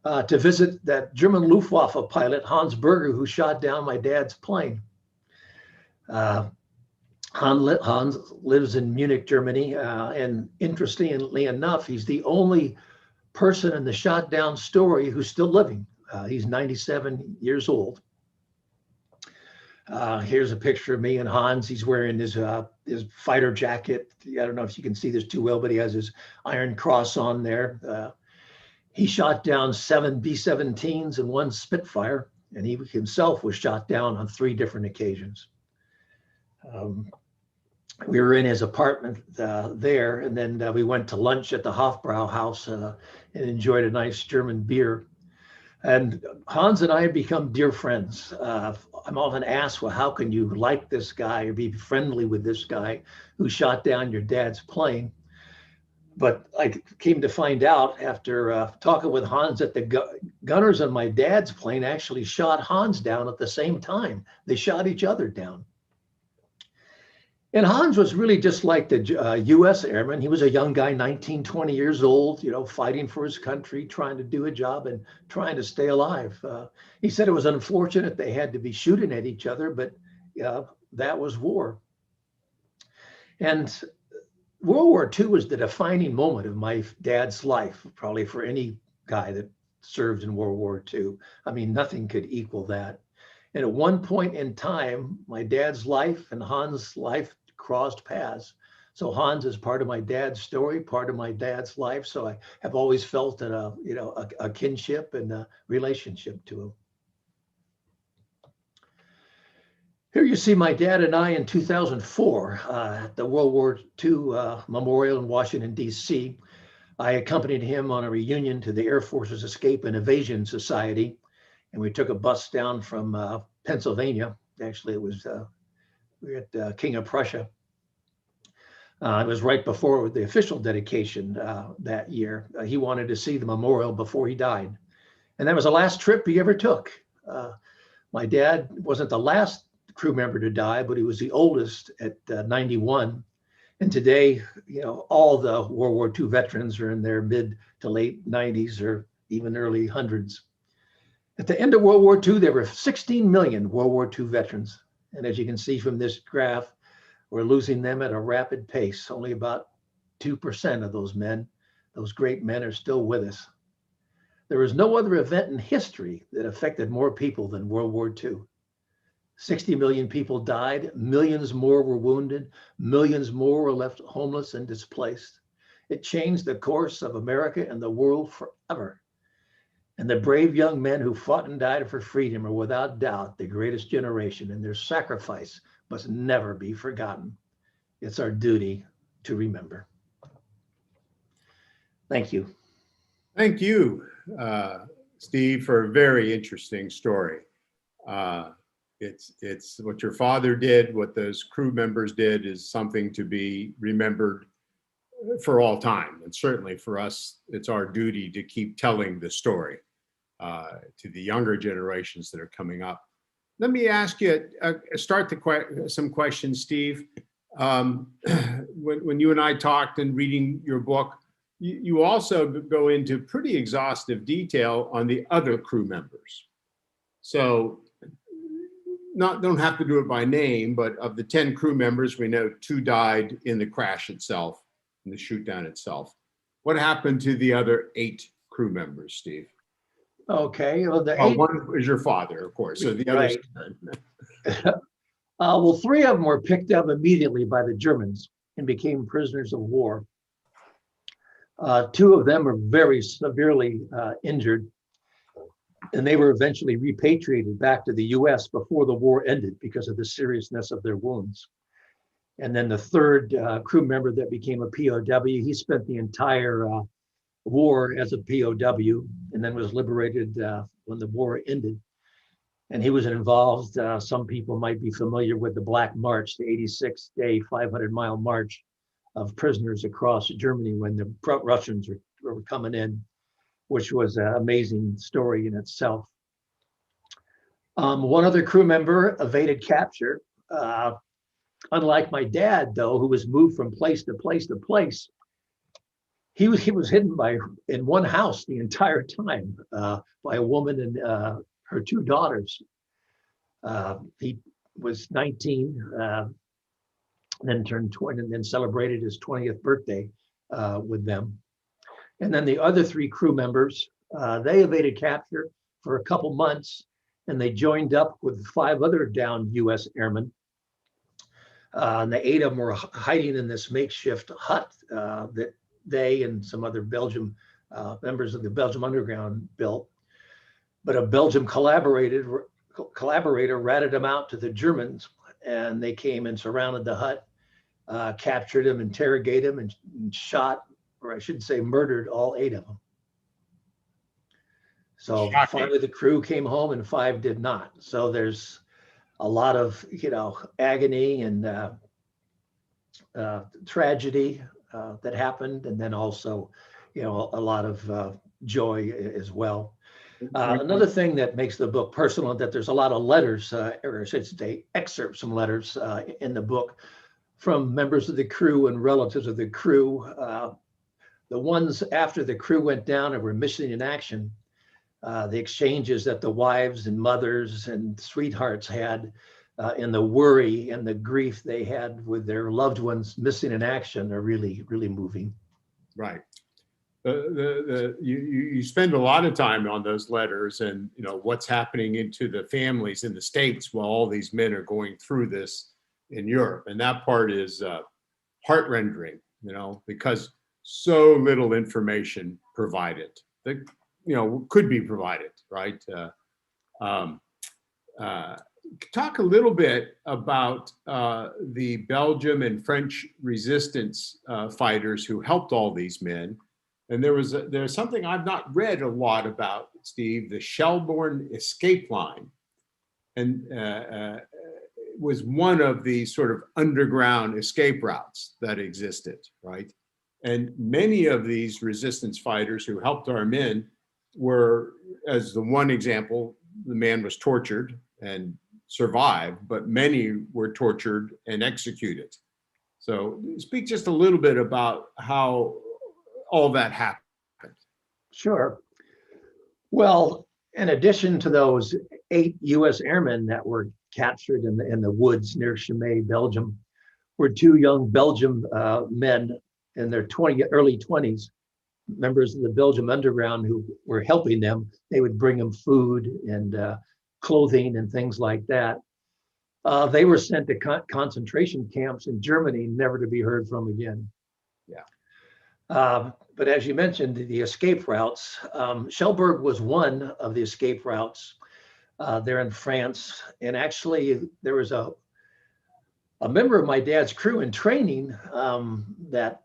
to visit that German Luftwaffe pilot, Hans Berger, who shot down my dad's plane. Hans lives in Munich, Germany, and interestingly enough, he's the only person in the shot down story who's still living. He's 97 years old. Here's a picture of me and Hans. He's wearing his fighter jacket. I don't know if you can see this too well, but he has his Iron Cross on there. He shot down 7 B-17s and 1 Spitfire, and he himself was shot down on 3 different occasions. We were in his apartment there, and then we went to lunch at the Hofbrau house and enjoyed a nice German beer. And Hans and I have become dear friends. I'm often asked, well, how can you like this guy or be friendly with this guy who shot down your dad's plane? But I came to find out after talking with Hans that the gunners on my dad's plane actually shot Hans down at the same time. They shot each other down. And Hans was really just like the U.S. airman. He was a young guy, 19, 20 years old, fighting for his country, trying to do a job and trying to stay alive. He said it was unfortunate they had to be shooting at each other, but that was war. And World War II was the defining moment of my dad's life, probably for any guy that served in World War II. I mean, nothing could equal that. And at one point in time, my dad's life and Hans' life crossed paths. So Hans is part of my dad's story, part of my dad's life. So I have always felt a kinship and a relationship to him. Here you see my dad and I in 2004 at the World War II Memorial in Washington, D.C. I accompanied him on a reunion to the Air Force's Escape and Evasion Society, and we took a bus down from Pennsylvania. Actually, it was we were at King of Prussia. It was right before the official dedication that year. He wanted to see the memorial before he died, and that was the last trip he ever took. My dad wasn't the last crew member to die, but he was the oldest at 91. And today, all the World War II veterans are in their mid to late 90s or even early hundreds. At the end of World War II, there were 16 million World War II veterans. And as you can see from this graph, we're losing them at a rapid pace. Only about 2% of those men, those great men, are still with us. There is no other event in history that affected more people than World War II. 60 million people died, millions more were wounded, millions more were left homeless and displaced. It changed the course of America and the world forever. And the brave young men who fought and died for freedom are without doubt the greatest generation, and their sacrifice must never be forgotten. It's our duty to remember. Thank you. Thank you, Steve, for a very interesting story. It's what your father did, what those crew members did is something to be remembered for all time. And certainly for us, it's our duty to keep telling the story to the younger generations that are coming up. Let me ask you, start some questions, Steve. When you and I talked and reading your book, you also go into pretty exhaustive detail on the other crew members. So don't have to do it by name, but of the 10 crew members, we know 2 died in the crash itself, in the shoot down itself. What happened to the other 8 crew members, Steve? Okay. Well, one is your father, of course. So the right. others. Well, 3 of them were picked up immediately by the Germans and became prisoners of war. 2 of them were very severely injured, and they were eventually repatriated back to the US before the war ended because of the seriousness of their wounds. And then the 3rd crew member that became a POW, he spent the entire war as a POW and then was liberated when the war ended. And he was involved, some people might be familiar with the Black March, the 86-day, 500-mile march of prisoners across Germany when the Russians were coming in, which was an amazing story in itself. One other crew member evaded capture. Unlike my dad, though, who was moved from place to place to place, he was hidden in one house the entire time by a woman and her 2 daughters. He was 19, then turned 20, and then celebrated his 20th birthday with them. And then the other 3 crew members, they evaded capture for a couple months, and they joined up with 5 other downed U.S. airmen. And the 8 of them were hiding in this makeshift hut that they and some other Belgium members of the Belgium Underground built. But a Belgium collaborator ratted them out to the Germans, and they came and surrounded the hut, captured him, interrogated him, and shot, or I should say murdered, all 8 of them. So finally the crew came home and 5 did not. So there's a lot of, agony and tragedy that happened. And then also, a lot of joy as well. Another thing that makes the book personal is that there's a lot of letters, or I should say excerpts from letters in the book from members of the crew and relatives of the crew. The ones after the crew went down and were missing in action, the exchanges that the wives and mothers and sweethearts had, and the worry and the grief they had with their loved ones missing in action are really, really moving. Right. You spend a lot of time on those letters, and what's happening into the families in the States while all these men are going through this in Europe, and that part is heart-rending, because so little information provided that could be provided, right? Talk a little bit about the Belgium and French resistance fighters who helped all these men. And there's something I've not read a lot about, Steve, the Shelbourne escape line, and was one of the sort of underground escape routes that existed, right? And many of these resistance fighters who helped our men were, as the one example, the man was tortured and survived, but many were tortured and executed. So speak just a little bit about how all that happened. Sure. Well, in addition to those 8 U.S. airmen that were captured in the woods near Chimay, Belgium, were 2 young Belgian men in their early 20s, members of the Belgium underground who were helping them. They would bring them food and clothing and things like that. They were sent to concentration camps in Germany, never to be heard from again. Yeah. But as you mentioned, the escape routes, Cherbourg was one of the escape routes there in France. And actually, there was a member of my dad's crew in training that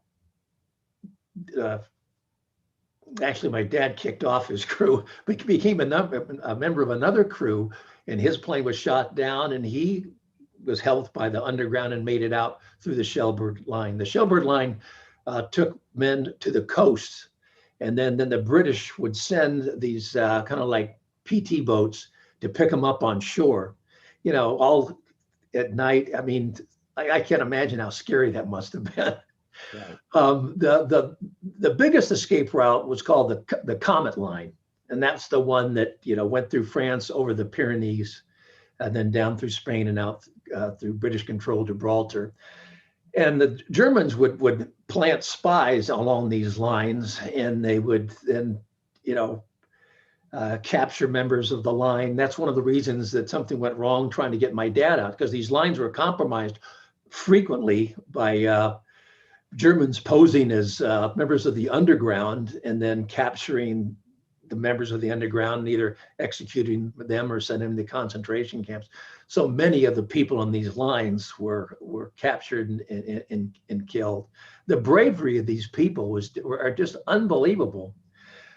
actually my dad kicked off his crew, but became a member of another crew, and his plane was shot down, and he was helped by the underground and made it out through the Cherbourg line. The Cherbourg line took men to the coast, and then the British would send these kind of like PT boats to pick them up on shore, all at night. I mean, I can't imagine how scary that must have been. Right. The biggest escape route was called the Comet Line, and that's the one that went through France over the Pyrenees, and then down through Spain and out through British-controlled Gibraltar. And the Germans would plant spies along these lines, and they would then capture members of the line. That's one of the reasons that something went wrong trying to get my dad out, because these lines were compromised frequently by Germans posing as members of the underground and then capturing the members of the underground and either executing them or sending them to concentration camps. So many of the people on these lines were captured and killed. The bravery of these people are just unbelievable.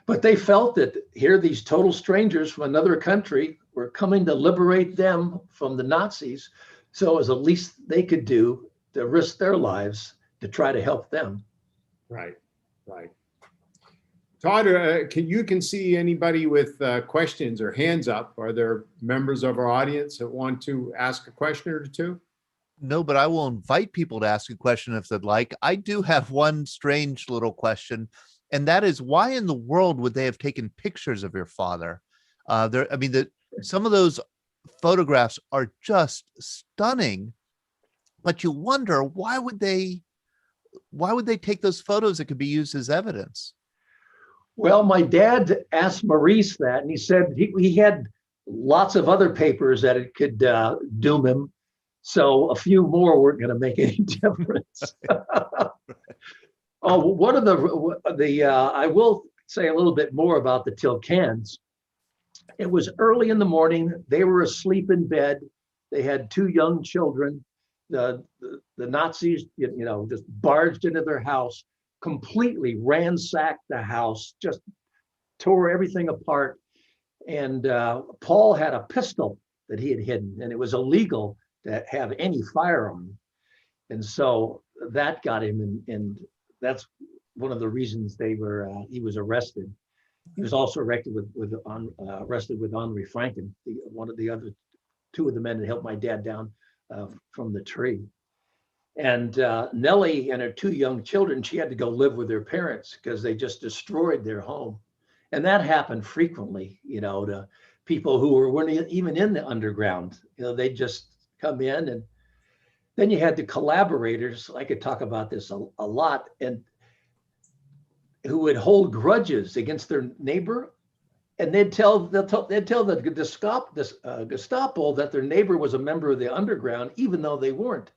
But they felt that here these total strangers from another country were coming to liberate them from the Nazis. So it was the least they could do to risk their lives to try to help them. Right. Todd, you can see anybody with questions or hands up. Are there members of our audience that want to ask a question or two? No, but I will invite people to ask a question if they'd like. I do have one strange little question, and that is, why in the world would they have taken pictures of your father? Some of those photographs are just stunning, but you wonder, why would they take those photos that could be used as evidence? Well, my dad asked Maurice that, and he said he had lots of other papers that it could doom him. So a few more weren't going to make any difference. One of the I will say a little bit more about the Tilcans. It was early in the morning. They were asleep in bed. They had 2 young children. The Nazis, just barged into their house, completely ransacked the house, just tore everything apart. And Paul had a pistol that he had hidden, and it was illegal to have any firearm. And so that got him, and that's one of the reasons he was arrested. He was also arrested with Henri Franken, one of the other 2 of the men that helped my dad down from the tree. And Nellie and her 2 young children, she had to go live with their parents because they just destroyed their home. And that happened frequently, to people who weren't even in the underground. They just come in. And then you had the collaborators. I could talk about this a lot. And who would hold grudges against their neighbor, and they'd tell the Gestapo that their neighbor was a member of the underground, even though they weren't,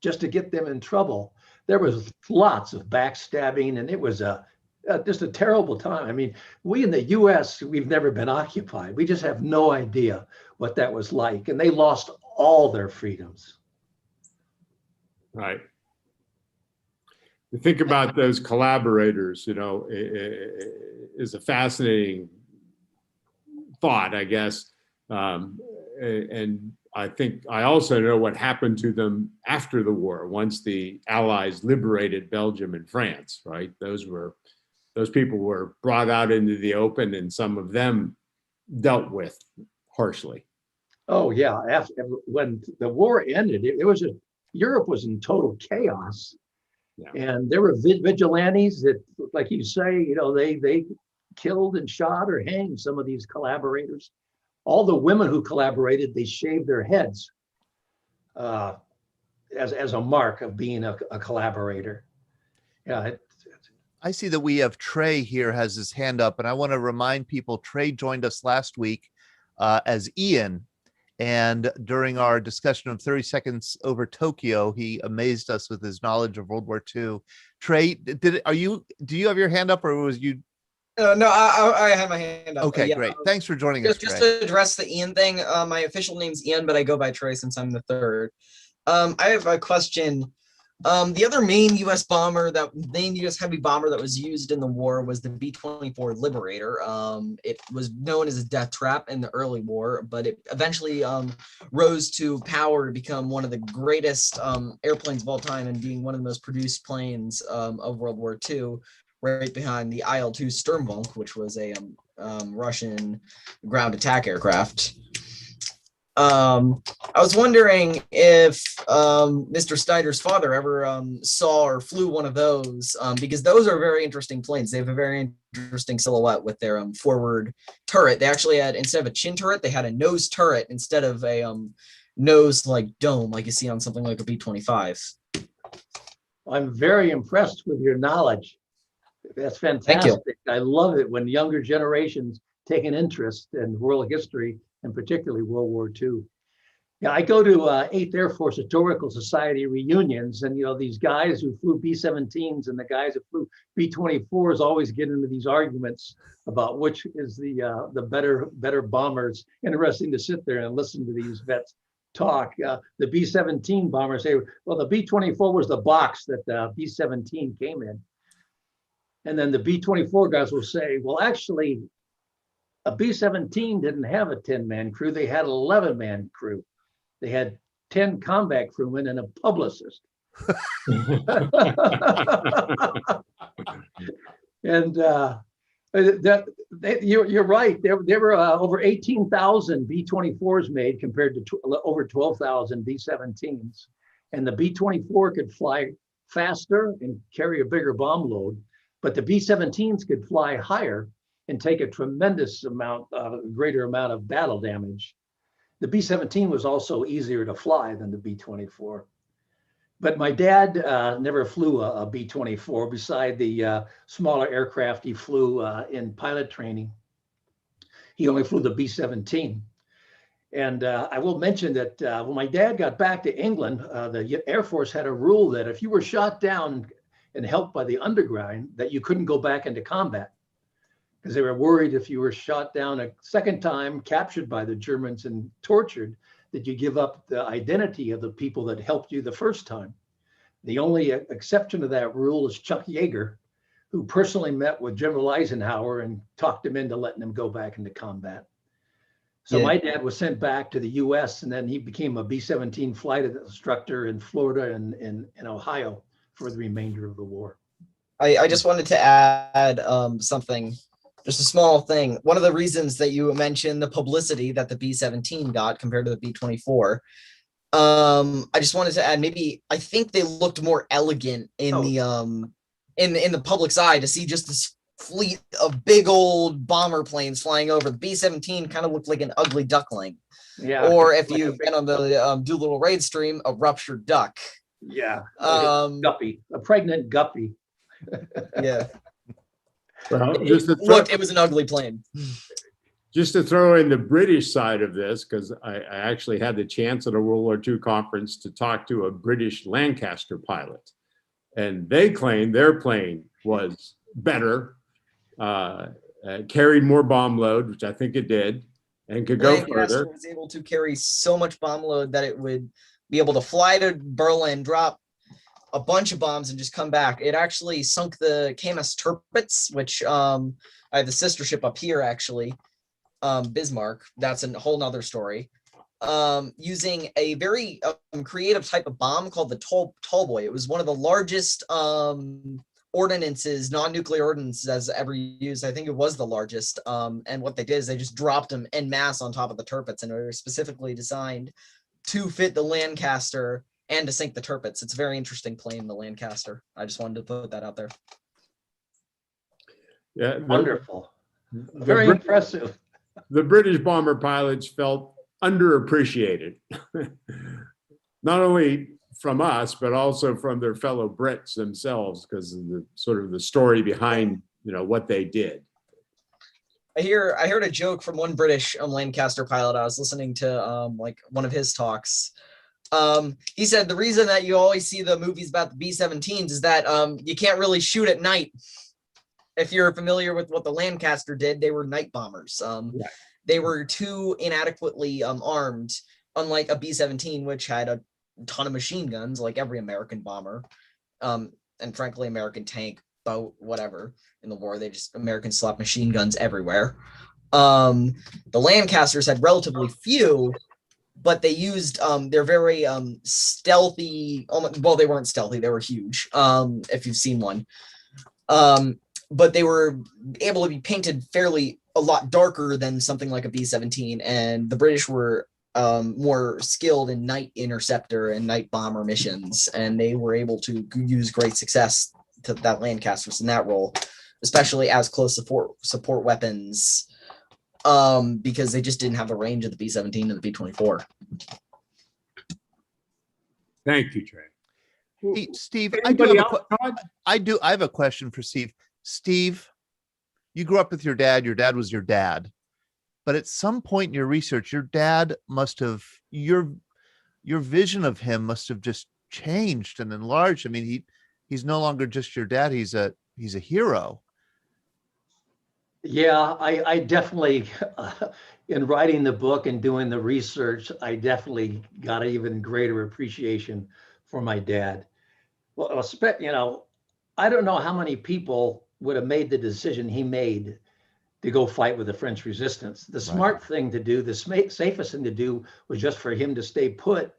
just to get them in trouble. There was lots of backstabbing, and it was just a terrible time. I mean, we in the U.S., we've never been occupied. We just have no idea what that was like, and they lost all their freedoms. Right. You think about those collaborators, you know, is a fascinating thought, I guess. And I think I also know what happened to them after the war, once the Allies liberated Belgium and France, right? Those people were brought out into the open, and some of them dealt with harshly. Oh yeah, when the war ended, Europe was in total chaos. Yeah. And there were vigilantes that, like you say, you know, they killed and shot or hanged some of these collaborators. All the women who collaborated, they shaved their heads as a mark of being a collaborator. Yeah. I see that we have Trey here has his hand up, and I want to remind people Trey joined us last week as Ian. And during our discussion of 30 Seconds Over Tokyo, he amazed us with his knowledge of World War II. Trey, do you have your hand up, or was you? No, I had my hand up. Okay, yeah, great. Thanks for joining us, Just to address the Ian thing, my official name's Ian, but I go by Trey since I'm the third. I have a question. The other main U.S. heavy bomber that was used in the war was the B-24 Liberator. It was known as a death trap in the early war, but it eventually rose to power to become one of the greatest airplanes of all time and being one of the most produced planes of World War II, right behind the IL-2 Sturmwolf, which was a Russian ground attack aircraft. I was wondering if Mr. Snyder's father ever saw or flew one of those, because those are very interesting planes. They have a very interesting silhouette with their forward turret. They actually had, instead of a chin turret, they had a nose turret instead of a nose like dome like you see on something like a B-25. I'm very impressed with your knowledge. That's fantastic. Thank you. I love it when younger generations take an interest in world history, and particularly World War II. Yeah, I go to 8th Air Force Historical Society reunions, and you know, these guys who flew B-17s and the guys who flew B-24s always get into these arguments about which is the better bombers. Interesting to sit there and listen to these vets talk. The B-17 bombers say, well, the B-24 was the box that the B-17 came in. And then the B-24 guys will say, well, actually, a B-17 didn't have a 10-man crew. They had an 11-man crew. They had 10 combat crewmen and a publicist. And you're right. There were over 18,000 B-24s made compared to over 12,000 B-17s. And the B-24 could fly faster and carry a bigger bomb load, but the B-17s could fly higher and take a tremendous greater amount of battle damage. The B-17 was also easier to fly than the B-24. But my dad never flew a B-24 beside the smaller aircraft he flew in pilot training. He only flew the B-17. And I will mention that when my dad got back to England, the Air Force had a rule that if you were shot down and helped by the underground, that you couldn't go back into combat, because they were worried if you were shot down a second time, captured by the Germans and tortured, that you give up the identity of the people that helped you the first time. The only exception to that rule is Chuck Yeager, who personally met with General Eisenhower and talked him into letting him go back into combat. So my dad was sent back to the US, and then he became a B-17 flight instructor in Florida and in Ohio for the remainder of the war. I just wanted to add something. Just a small thing. One of the reasons that you mentioned the publicity that the B-17 got compared to the B-24, I just wanted to add, maybe I think they looked more elegant in the public's eye to see just this fleet of big old bomber planes flying over. The B-17 kind of looked like an ugly duckling. Yeah. Or if you've been on the Doolittle raid stream, a ruptured duck. Yeah. Like a guppy, a pregnant guppy. Yeah. Well, It was an ugly plane. just to throw in the British side of this, because I actually had the chance at a World War II conference to talk to a British Lancaster pilot, and they claimed their plane was better, carried more bomb load, which I think it did, and could go Lancaster further. was able to carry so much bomb load that it would be able to fly to Berlin, drop a bunch of bombs, and just come back. It actually sunk the KMS Tirpitz, which I have the sister ship up here actually. Bismarck, that's a whole nother story, using a very creative type of bomb called the Tallboy. It was one of the largest ordinances, non-nuclear ordinances ever used. I think it was the largest. And what they did is they just dropped them en masse on top of the Tirpitz, and they were specifically designed to fit the Lancaster and to sink the Tirpitz. It's a very interesting plane, the Lancaster. I just wanted to put that out there. Yeah, Wonderful. Very impressive. The British bomber pilots felt underappreciated, not only from us, but also from their fellow Brits themselves, because of the sort of the story behind, what they did. I heard a joke from one British Lancaster pilot. I was listening to like one of his talks. He said the reason that you always see the movies about the B-17s is that you can't really shoot at night. If you're familiar with what the Lancaster did, they were night bombers. Right. They were too inadequately armed, unlike a B-17, which had a ton of machine guns, like every American bomber, and frankly, American tank, boat, whatever. In the war, Americans slapped machine guns everywhere. The Lancasters had relatively few, but they used they're very stealthy. Well, they weren't stealthy; they were huge. If you've seen one. But they were able to be painted a lot darker than something like a B-17, and the British were more skilled in night interceptor and night bomber missions, and they were able to use great success to that Lancasters in that role, especially as close support weapons, because they just didn't have the range of the B-17 and the B-24. Thank you, Trey. Hey, Steve, Anybody else, Todd? I have a question for Steve. Steve, you grew up with your dad. Your dad was your dad. But at some point in your research, your dad must have, your vision of him must have just changed and enlarged. I mean, he's no longer just your dad. He's a hero. Yeah, I definitely, in writing the book and doing the research, I definitely got an even greater appreciation for my dad. Well, I don't know how many people would have made the decision he made to go fight with the French resistance. The smart thing to do, the safest thing to do, was just for him to stay put,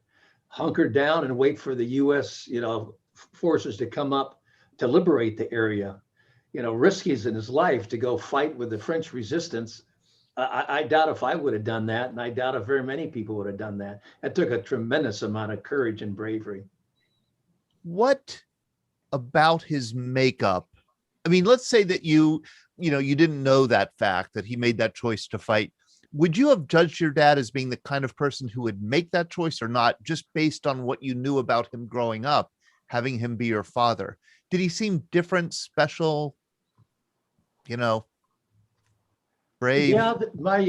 hunker down, and wait for the U.S. forces to come up to liberate the area. Risking in his life to go fight with the French resistance. I doubt if I would have done that, and I doubt if very many people would have done that. It took a tremendous amount of courage and bravery. What about his makeup? I mean, let's say that you didn't know that fact, that he made that choice to fight. Would you have judged your dad as being the kind of person who would make that choice or not, just based on what you knew about him growing up, having him be your father? Did he seem different, special, brave? Yeah, my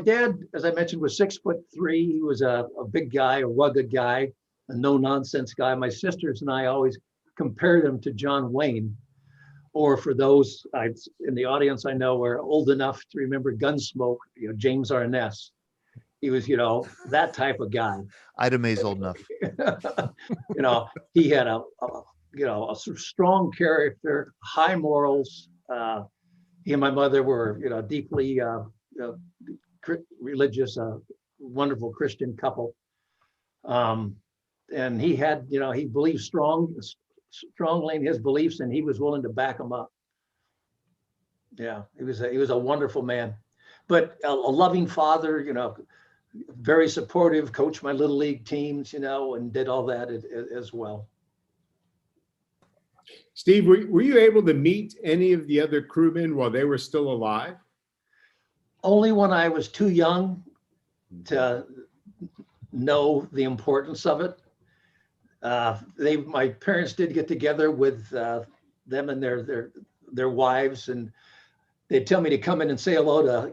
dad, as I mentioned, was 6'3". He was a big guy, a rugged guy, a no-nonsense guy. My sisters and I always compared him to John Wayne. Or for those in the audience I know are old enough to remember Gunsmoke, James Arness. He was, that type of guy. Ida May's old enough. He had a sort of strong character, high morals. He and my mother were, deeply religious, wonderful Christian couple. And he had, he believed strongly in his beliefs, and he was willing to back them up. Yeah, he was a wonderful man, but a loving father, very supportive, coached my little league teams, and did all that as well. Steve, were you able to meet any of the other crewmen while they were still alive? Only when I was too young to know the importance of it. My parents did get together with them and their their wives, and they'd tell me to come in and say hello to,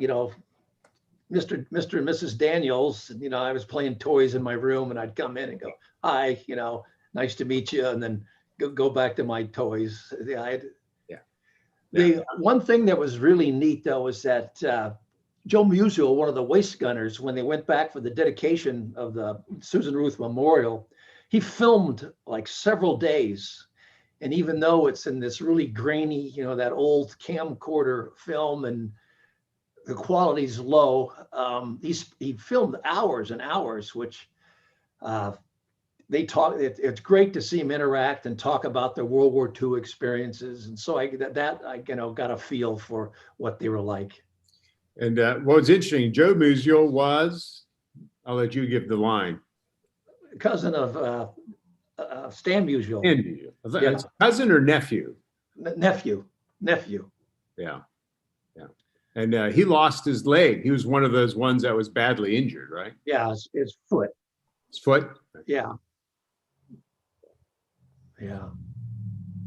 Mr. and Mrs. Daniels. And, I was playing toys in my room, and I'd come in and go, hi, nice to meet you. And then go back to my toys. The one thing that was really neat, though, was that Joe Musial, one of the waist gunners, when they went back for the dedication of the Susan Ruth Memorial, he filmed like several days. And even though it's in this really grainy, that old camcorder film, and the quality's low, he filmed hours and hours, which they talk. It's great to see him interact and talk about their World War II experiences. And so I got a feel for what they were like. And what's interesting, Joe Musial was, I'll let you give the line. Cousin of Stan Musial. Yeah. Cousin or nephew? Nephew. Yeah. And he lost his leg. He was one of those ones that was badly injured, right? Yeah, his foot. His foot? Yeah.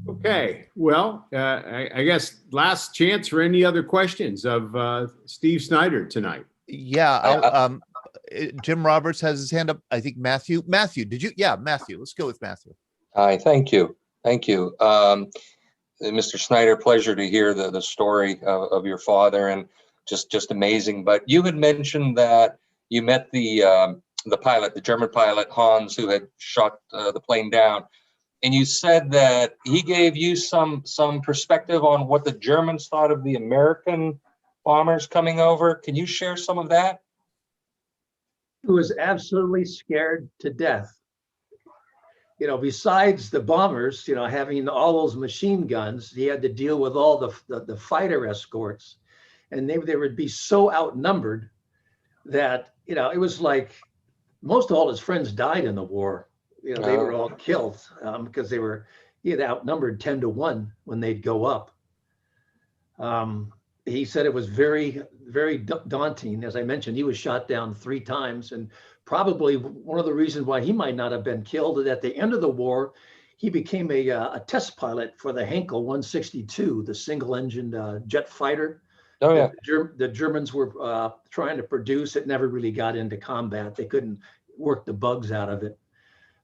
Okay. Well, I guess last chance for any other questions of Steve Snyder tonight. Yeah. Jim Roberts has his hand up. I think Matthew, did you? Yeah, Matthew. Let's go with Matthew. Hi, thank you. Mr. Snyder, pleasure to hear the story of your father, and just amazing. But you had mentioned that you met the pilot, the German pilot Hans, who had shot the plane down, and you said that he gave you some perspective on what the Germans thought of the American bombers coming over. Can you share some of that? He was absolutely scared to death. Besides the bombers, having all those machine guns, he had to deal with all the fighter escorts, and they would be so outnumbered that, it was like most of all his friends died in the war. They were all killed because he had outnumbered 10-1 when they'd go up. He said it was very, very daunting. As I mentioned, he was shot down 3 times, and probably one of the reasons why he might not have been killed is at the end of the war, he became a test pilot for the Henkel 162, the single-engined jet fighter. Oh, yeah. The Germans were trying to produce. It never really got into combat. They couldn't work the bugs out of it.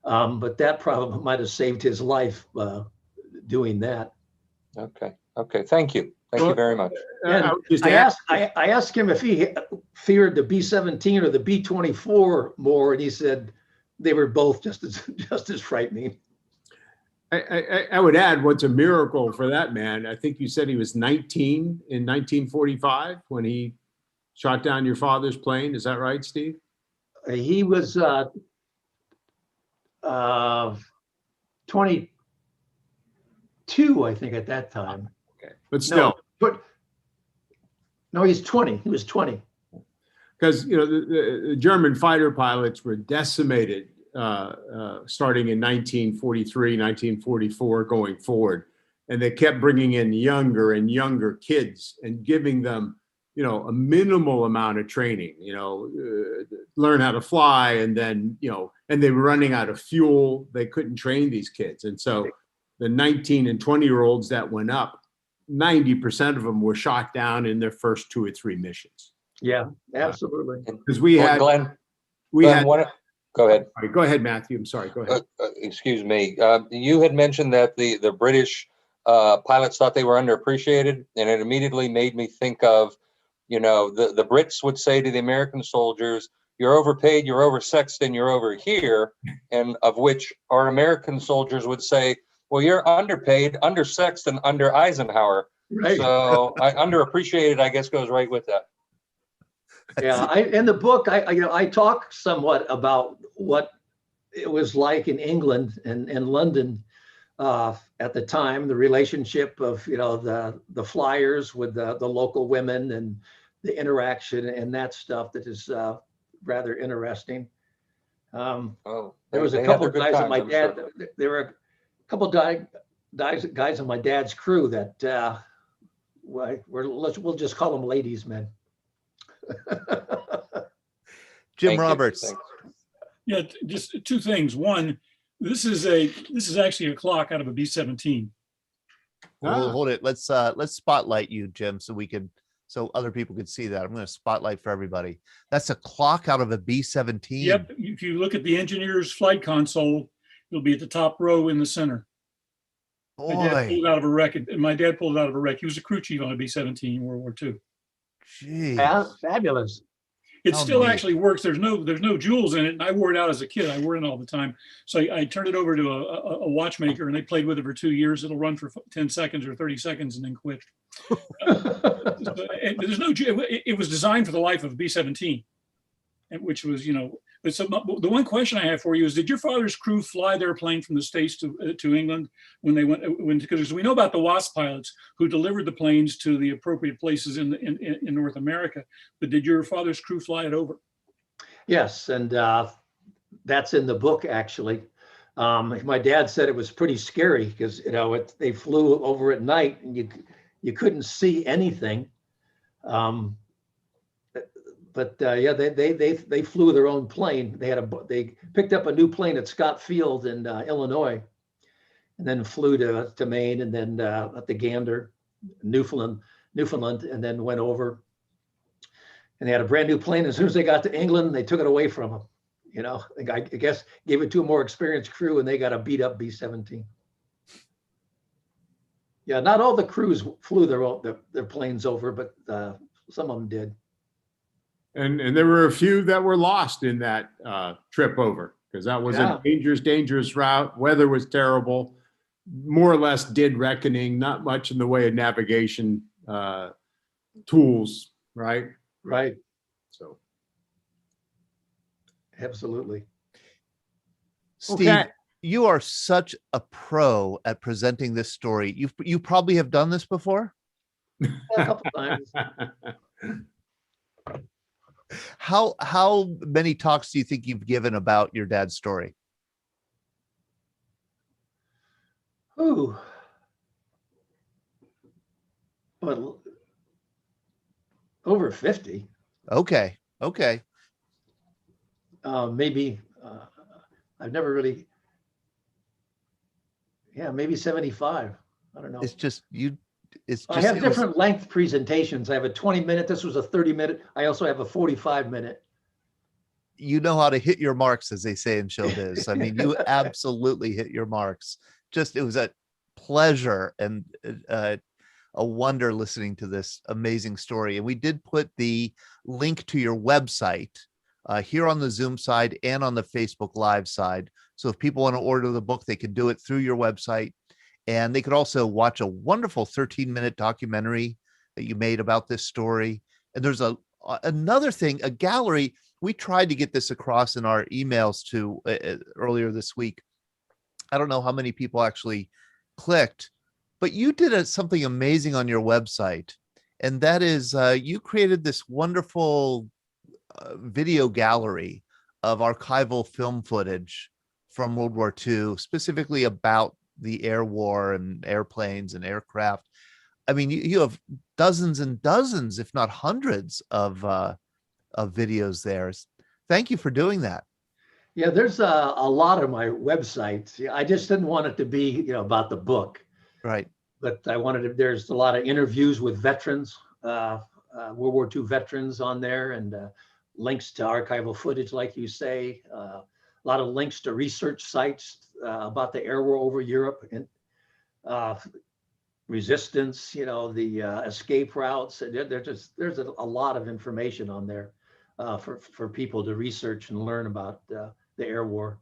But that probably might have saved his life doing that. Okay. Thank you. Thank you very much. I asked him if he feared the B-17 or the B-24 more, and he said they were both just as frightening. I would add, what's a miracle for that man, I think you said he was 19 in 1945 when he shot down your father's plane. Is that right, Steve? He was 22, I think, at that time. Okay, but still. No, he's 20. He was 20. Because the German fighter pilots were decimated starting in 1943, 1944, going forward, and they kept bringing in younger and younger kids and giving them, a minimal amount of training. Learn how to fly, and then and they were running out of fuel. They couldn't train these kids, and so the 19 and 20-year-olds that went up, 90% of them were shot down in their first 2 or 3 missions. Yeah, absolutely. Because we had, Glenn, go ahead. Sorry, go ahead, Matthew. I'm sorry. Go ahead. Excuse me. You had mentioned that the British pilots thought they were underappreciated, and it immediately made me think of, the Brits would say to the American soldiers, "You're overpaid, you're oversexed, and you're over here," and of which our American soldiers would say, "Well, you're underpaid, undersexed, and under Eisenhower." Right. So underappreciated, I guess, goes right with that. Yeah, in the book, I talk somewhat about what it was like in England and London at the time, the relationship of the flyers with the local women and the interaction and that stuff that is rather interesting. There was a couple of guys on my dad. There were a couple of guys on my dad's crew that we'll just call them ladies' men. Jim Roberts. Yeah, just 2 things. One, this is actually a clock out of a B-17. Well, Ah. hold it. Let's spotlight you, Jim, so other people could see that. I'm going to spotlight for everybody. That's a clock out of a B-17. Yep. If you look at the engineer's flight console, it'll be at the top row in the center. My dad pulled Boy, it out of a wreck. My dad pulled it out of a wreck. He was a crew chief on a B-17 in World War II. geez. Yeah, fabulous. It How still neat. actually works. There's no jewels in it, and I wore it out as a kid. I wore it all the time. So I turned it over to a watchmaker, and they played with it for 2 years. It'll run for 10 seconds or 30 seconds and then quit. There's no. It was designed for the life of a B-17, which was, But so the one question I have for you is: did your father's crew fly their plane from the States to England when they went? Because we know about the WASP pilots who delivered the planes to the appropriate places in North America. But did your father's crew fly it over? Yes, and that's in the book actually. My dad said it was pretty scary because they flew over at night and you couldn't see anything. But they flew their own plane. They picked up a new plane at Scott Field in Illinois, and then flew to Maine, and then at the Gander, Newfoundland, and then went over. And they had a brand new plane. As soon as they got to England, they took it away from them. I guess gave it to a more experienced crew, and they got a beat up B-17. Yeah, not all the crews flew their planes over, but some of them did. And there were a few that were lost in that trip over, because that was a dangerous route. Weather was terrible. More or less did reckoning, not much in the way of navigation tools, right? Right. So Absolutely. Steve, Okay. you are such a pro at presenting this story. You probably have done this before. A couple times. How many talks do you think you've given about your dad's story? Ooh. But over 50. Okay. Maybe I've never really. Yeah, maybe 75. I don't know. It's just you. It's just I have different length presentations. I have a 20-minute. This was a 30-minute. I also have a 45-minute. You know how to hit your marks, as they say in showbiz. I mean, you absolutely hit your marks. It was a pleasure and a wonder listening to this amazing story. And we did put the link to your website here on the Zoom side and on the Facebook Live side. So if people want to order the book, they can do it through your website. And they could also watch a wonderful 13-minute documentary that you made about this story. And there's another thing, a gallery. We tried to get this across in our emails to earlier this week. I don't know how many people actually clicked, but you did something amazing on your website. And that is you created this wonderful video gallery of archival film footage from World War II, specifically about the air war and airplanes and aircraft. I mean, you have dozens and dozens, if not hundreds of videos there. Thank you for doing that. Yeah, there's a lot of my websites. I just didn't want it to be, about the book. Right. But I wanted to, there's a lot of interviews with veterans, World War II veterans on there, and links to archival footage, like you say, a lot of links to research sites about the air war over Europe and resistance, the escape routes. There's a lot of information on there for people to research and learn about the air war.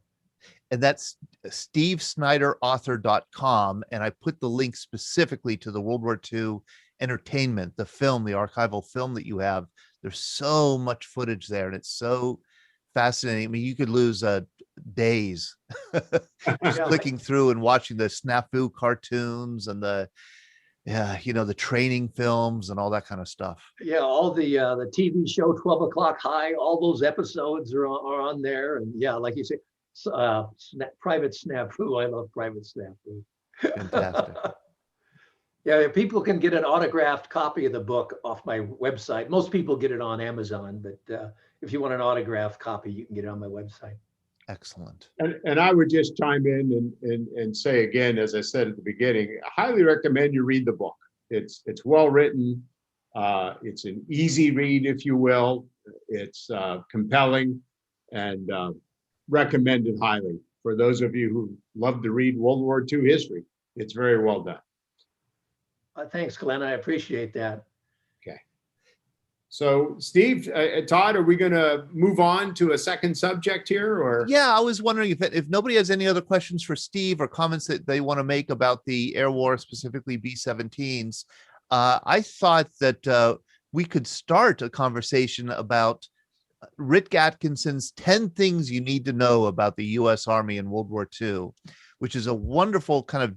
And that's stevesnyderauthor.com. And I put the link specifically to the World War II entertainment, the film, the archival film that you have. There's so much footage there, and it's so fascinating. I mean, you could lose days just clicking through and watching the snafu cartoons and the training films and all that kind of stuff. Yeah, all the TV show 12 O'Clock High, all those episodes are on there. And yeah, like you say, Private Snafu. I love Private Snafu. Fantastic. Yeah, people can get an autographed copy of the book off my website. Most people get it on Amazon, but if you want an autographed copy, you can get it on my website. Excellent. And I would just chime in and say again, as I said at the beginning, I highly recommend you read the book. It's well written. It's an easy read, if you will. It's compelling and recommended highly for those of you who love to read World War II history. It's very well done. Thanks, Glenn. I appreciate that. Okay. So, Steve, Todd, are we going to move on to a second subject here, or? Yeah, I was wondering if nobody has any other questions for Steve or comments that they want to make about the air war, specifically B-17s. I thought that we could start a conversation about Rick Atkinson's 10 Things You Need to Know About the U.S. Army in World War II, which is a wonderful kind of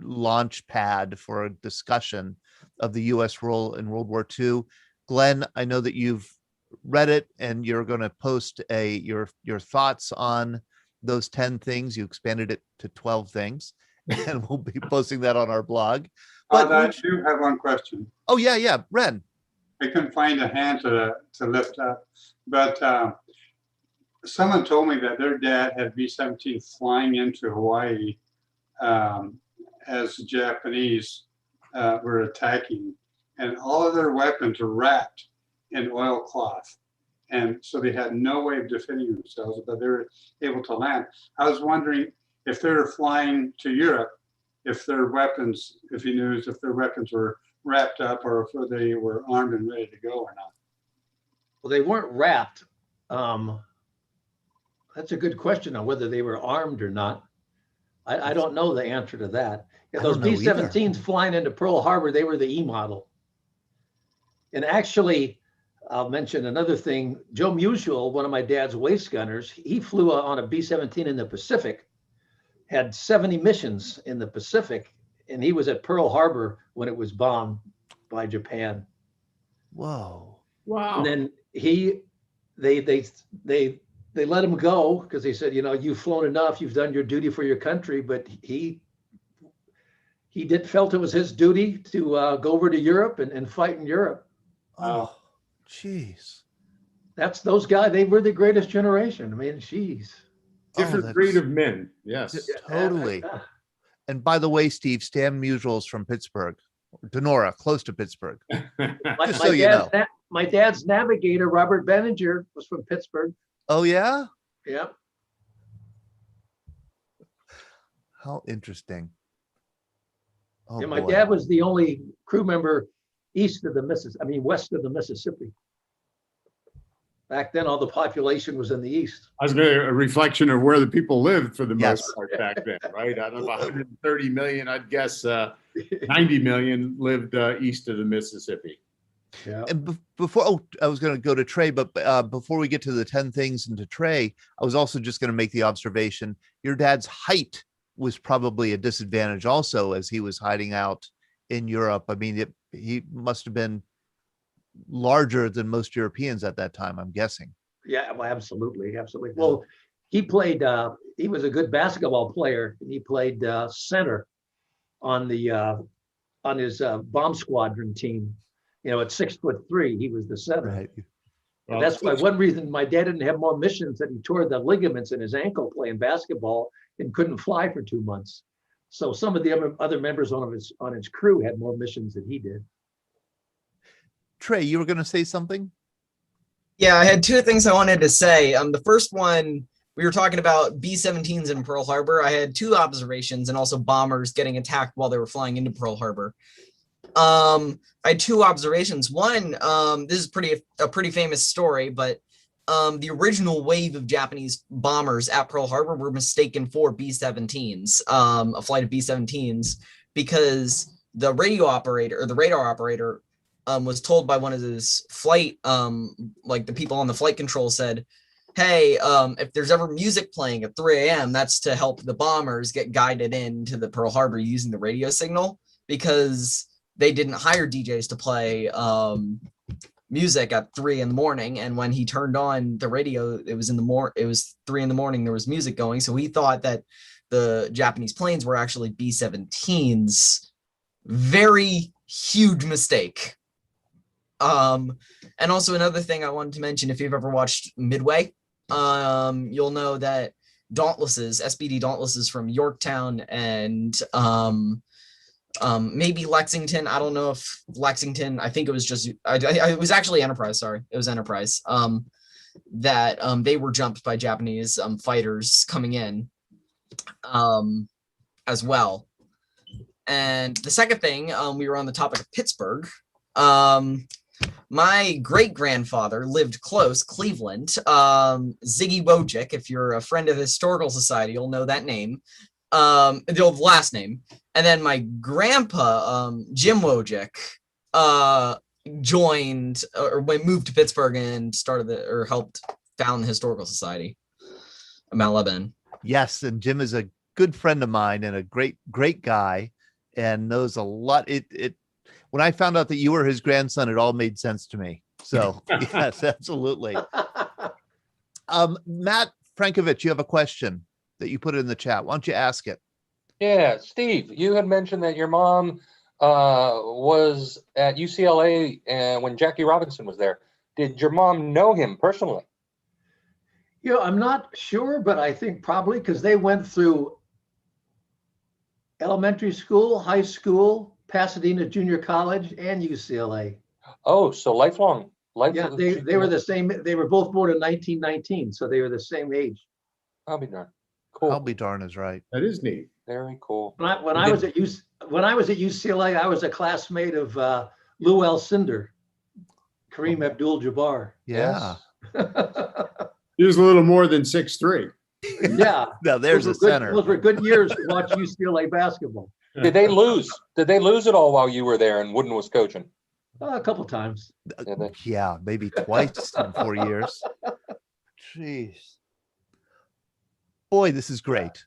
launch pad for a discussion of the U.S. role in World War II. Glenn, I know that you've read it and you're going to post your thoughts on those 10 things. You expanded it to 12 things, and we'll be posting that on our blog. But I do have one question. Oh, yeah, Ren. I couldn't find a hand to lift up, but someone told me that their dad had B-17 flying into Hawaii as the Japanese were attacking, and all of their weapons were wrapped in oilcloth. And so they had no way of defending themselves, but they were able to land. I was wondering if they were flying to Europe, if their weapons, if he knew if their weapons were wrapped up or if they were armed and ready to go or not. Well, they weren't wrapped. That's a good question on whether they were armed or not. I don't know the answer to that. Yeah, those B-17s flying into Pearl Harbor, they were the E model. And actually, I'll mention another thing. Joe Musial, one of my dad's waist gunners, he flew on a B-17 in the Pacific, had 70 missions in the Pacific, and he was at Pearl Harbor when it was bombed by Japan. Whoa. Wow. And then they let him go because they said, you've flown enough, you've done your duty for your country. But he felt it was his duty to go over to Europe and fight in Europe. Oh, jeez. That's those guys. They were the greatest generation. I mean, jeez. Different breed of men. Yes. Totally. And by the way, Steve, Stan Musial's from Pittsburgh, Denora, close to Pittsburgh. Just so you know. My dad's navigator, Robert Benninger, was from Pittsburgh. Oh, yeah? Yeah. How interesting. Oh, and my boy. dad was the only crew member west of the Mississippi. Back then, all the population was in the east. I was going to a reflection of where the people lived for the most part back then, right? Out of 130 million, I'd guess 90 million lived east of the Mississippi. Yeah. And before, I was going to go to Trey, but before we get to the 10 things and to Trey, I was also just going to make the observation, your dad's height was probably a disadvantage also as he was hiding out in Europe. I mean, he must have been larger than most Europeans at that time, I'm guessing. Yeah, well, absolutely. Well, he played, he was a good basketball player, and he played center on his bomb squadron team. At 6'3", he was the center. Right. And that's why one reason my dad didn't have more missions that he tore the ligaments in his ankle playing basketball and couldn't fly for 2 months. So some of the other members on his crew had more missions than he did. Trey, you were going to say something? Yeah, I had two things I wanted to say. The first one, we were talking about B-17s in Pearl Harbor. I had two observations and also bombers getting attacked while they were flying into Pearl Harbor. I had two observations. One, this is a pretty famous story, but the original wave of Japanese bombers at Pearl Harbor were mistaken for B-17s, a flight of B-17s, because the radar operator was told by one of his flight, like the people on the flight control said, hey, if there's ever music playing at 3 a.m., that's to help the bombers get guided into the Pearl Harbor using the radio signal, because they didn't hire DJs to play music at 3 a.m. And when he turned on the radio, it was 3 a.m. there was music going. So he thought that the Japanese planes were actually B-17s. Very huge mistake. And also another thing I wanted to mention, if you've ever watched Midway, you'll know that Dauntlesses, SBD Dauntlesses from Yorktown and maybe Lexington. I don't know if Lexington, I think it was just, it was actually Enterprise, sorry. It was Enterprise. That they were jumped by Japanese fighters coming in as well. And the second thing, we were on the topic of Pittsburgh. My great-grandfather lived close, Cleveland. Ziggy Wojcik, if you're a friend of the Historical Society, you'll know that name. The old last name. And then my grandpa, Jim Wojcik, joined or moved to Pittsburgh and helped found the Historical Society of Mount Lebanon. Yes, and Jim is a good friend of mine and a great guy and knows a lot. When I found out that you were his grandson, it all made sense to me. So yes, absolutely. Matt Frankovich, you have a question that you put in the chat. Why don't you ask it? Yeah, Steve, you had mentioned that your mom was at UCLA and when Jackie Robinson was there. Did your mom know him personally? I'm not sure, but I think probably because they went through elementary school, high school, Pasadena Junior College, and UCLA. Oh, so lifelong. Yeah, they were the same. They were both born in 1919, so they were the same age. I'll be darned. Cool. I'll be darned is right. That is neat. Very cool. When I was at UCLA, I was a classmate of Lou Alcindor, Kareem Abdul-Jabbar. Yeah. He was a little more than 6'3". Yeah. Now there's a center. Those were good years to watch UCLA basketball. Did they lose? Did they lose it all while you were there and Wooden was coaching? A couple times. Yeah, maybe twice in 4 years. Jeez. Boy, this is great.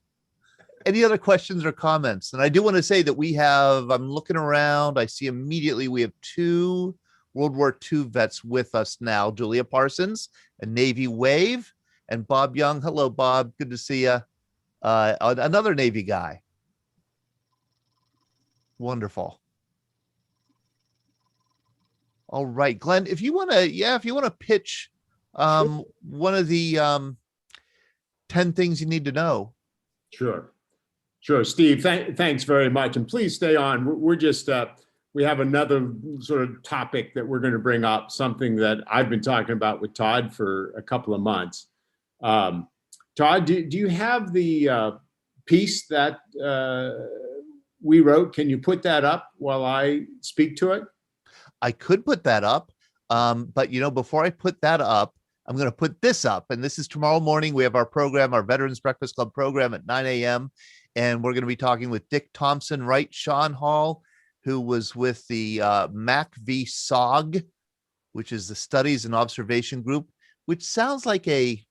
Any other questions or comments? And I do want to say that I'm looking around. I see immediately we have 2 World War II vets with us now. Julia Parsons, a Navy Wave, and Bob Young. Hello, Bob. Good to see you. Another Navy guy. Wonderful. All right, Glenn, if you want to pitch one of the 10 things you need to know. Sure. Steve, thanks very much. And please stay on. We're just, we have another sort of topic that we're going to bring up, something that I've been talking about with Todd for a couple of months. Todd, do you have the piece that we wrote? Can you put that up while I speak to it? I could put that up, but before I put that up, I'm going to put this up. And this is tomorrow morning. We have our program, our Veterans Breakfast Club program at 9 a.m. And we're going to be talking with Dick Thompson, right? Sean Hall, who was with the MAC v. SOG, which is the Studies and Observation Group, which sounds like a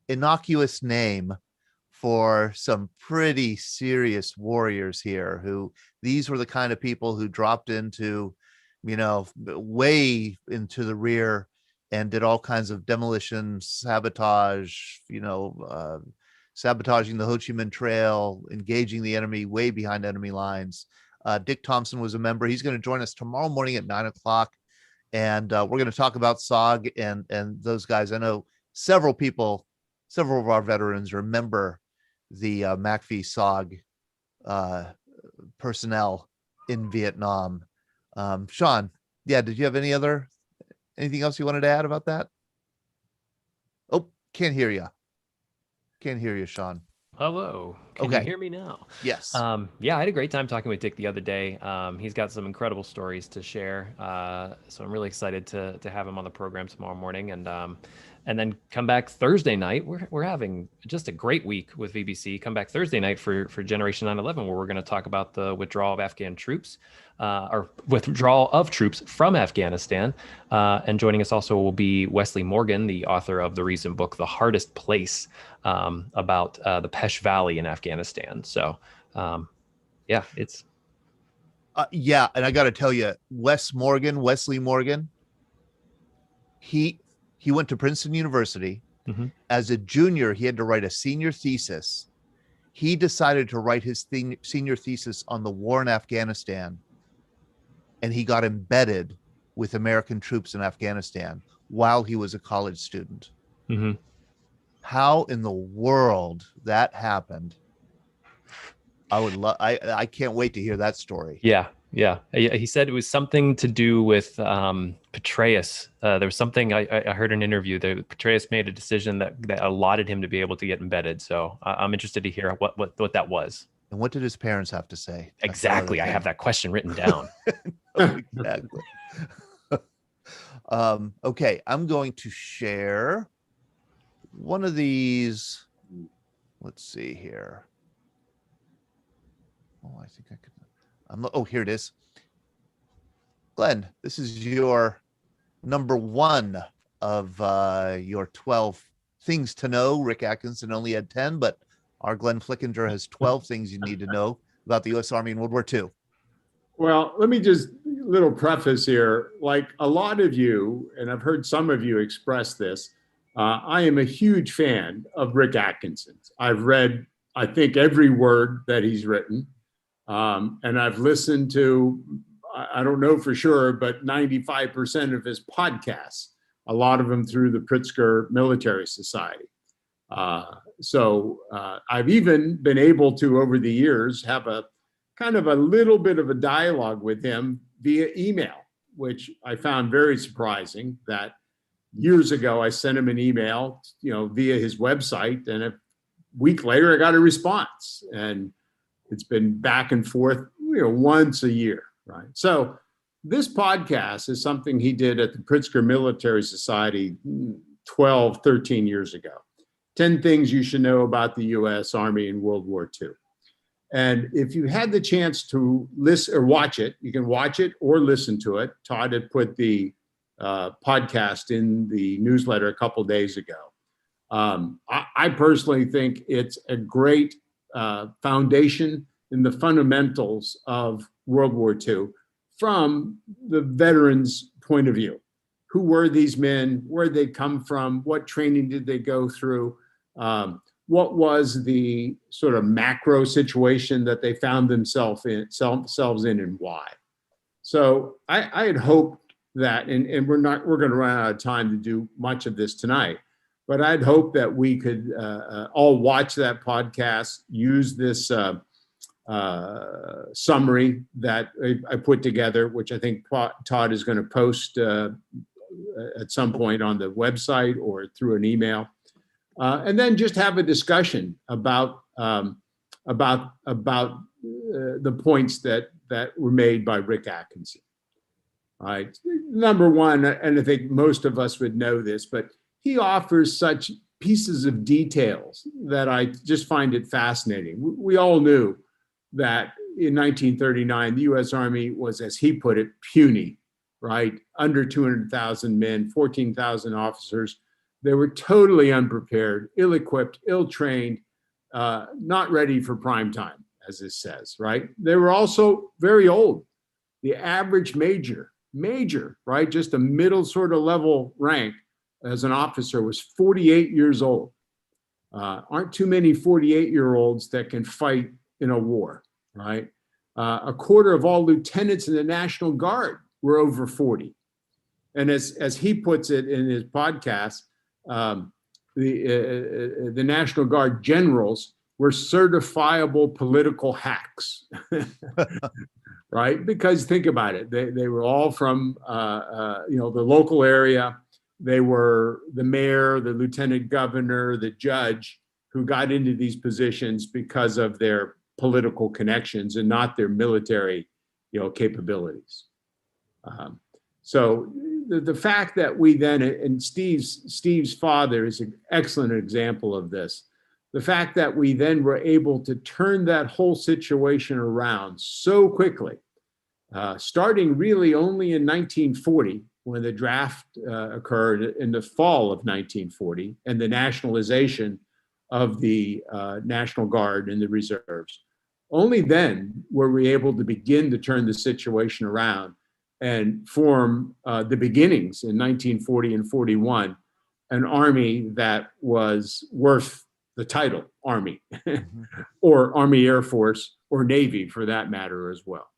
innocuous name for some pretty serious warriors here. These were the kind of people who dropped into, way into the rear and did all kinds of demolition, sabotage, sabotaging the Ho Chi Minh Trail, engaging the enemy way behind enemy lines. Dick Thompson was a member. He's going to join us tomorrow morning at 9 o'clock. And we're going to talk about SOG and those guys. I know several of our veterans remember the MAC v. SOG personnel in Vietnam. Sean, did you have anything else you wanted to add about that? Oh, can't hear you. Can't hear you, Sean. Hello. Can you hear me now? Yes. I had a great time talking with Dick the other day. He's got some incredible stories to share. So I'm really excited to have him on the program tomorrow morning and then come back Thursday night. We're having just a great week with VBC. Come back Thursday night for Generation 9/11, where we're going to talk about the withdrawal of Afghan troops, or withdrawal of troops from Afghanistan. And joining us also will be Wesley Morgan, the author of the recent book, The Hardest Place, about the Pesh Valley in Afghanistan. So, it's. And I got to tell you, Wesley Morgan, he went to Princeton University. Mm-hmm. As a junior, he had to write a senior thesis. He decided to write his senior thesis on the war in Afghanistan, and he got embedded with American troops in Afghanistan while he was a college student. Mm-hmm. how in the world that happened. I would love. I can't wait to hear that story. Yeah. He said it was something to do with Petraeus. There was something I heard in an interview that Petraeus made a decision that allotted him to be able to get embedded. So I'm interested to hear what that was. And what did his parents have to say? That's Exactly. I another have that question written down. thing. Exactly. Okay, I'm going to share one of these. Let's see here. Oh, I think I could. Oh, here it is. Glenn, this is your number one of your 12 things to know. Rick Atkinson only had 10, but our Glenn Flickinger has 12 things you need to know about the U.S. Army in World War II. Well, let me just little preface here. Like a lot of you, and I've heard some of you express this, I am a huge fan of Rick Atkinson's. I've read, I think, every word that he's written. And I've listened to, I don't know for sure, but 95% of his podcasts, a lot of them through the Pritzker Military Society. So I've even been able to, over the years, have a kind of a little bit of a dialogue with him via email, which I found very surprising that years ago I sent him an email, via his website, and a week later I got a response. And it's been back and forth, once a year, right? So this podcast is something he did at the Pritzker Military Society 12, 13 years ago. 10 things you should know about the U.S. Army in World War II. And if you had the chance to listen or watch it, you can watch it or listen to it. Todd had put the podcast in the newsletter a couple days ago. I personally think it's a great foundation in the fundamentals of World War II from the veterans' point of view. Who were these men? Where did they come from? What training did they go through? What was the sort of macro situation that they found themselves in and why? So I had hoped that, and we're going to run out of time to do much of this tonight, but I'd hope that we could all watch that podcast, use this summary that I put together, which I think Todd is going to post at some point on the website or through an email, and then just have a discussion about the points that were made by Rick Atkinson. All right, number one, and I think most of us would know this, but he offers such pieces of details that I just find it fascinating. We all knew that in 1939, the U.S. Army was, as he put it, puny, right? Under 200,000 men, 14,000 officers. They were totally unprepared, ill-equipped, ill-trained, not ready for prime time, as this says, right? They were also very old. The average major, right? Just a middle sort of level rank as an officer was 48 years old. Aren't too many 48-year-olds that can fight in a war, right? A quarter of all lieutenants in the National Guard were over 40. And as he puts it in his podcast, the National Guard generals were certifiable political hacks, right? Because think about it, they were all from the local area. They were the mayor, the lieutenant governor, the judge who got into these positions because of their political connections and not their military, capabilities. So the fact that we then, and Steve's father is an excellent example of this, the fact that we then were able to turn that whole situation around so quickly, starting really only in 1940, when the draft occurred in the fall of 1940 and the nationalization of the National Guard and the reserves. Only then were we able to begin to turn the situation around and form the beginnings in 1940 and 41, an army that was worth the title Army, or Army Air Force, or Navy for that matter as well.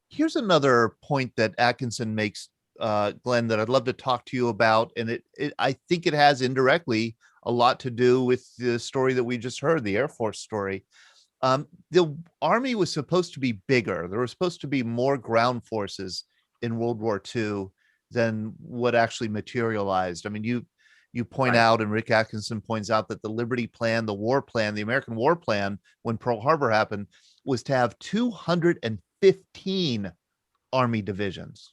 Here's another point that Atkinson makes Glenn, that I'd love to talk to you about, and I think it has indirectly a lot to do with the story that we just heard, the Air Force story. The Army was supposed to be bigger. There were supposed to be more ground forces in World War II than what actually materialized. I mean, you point out, and Rick Atkinson points out, that the Liberty Plan, the war plan, the American war plan, when Pearl Harbor happened, was to have 215 Army divisions.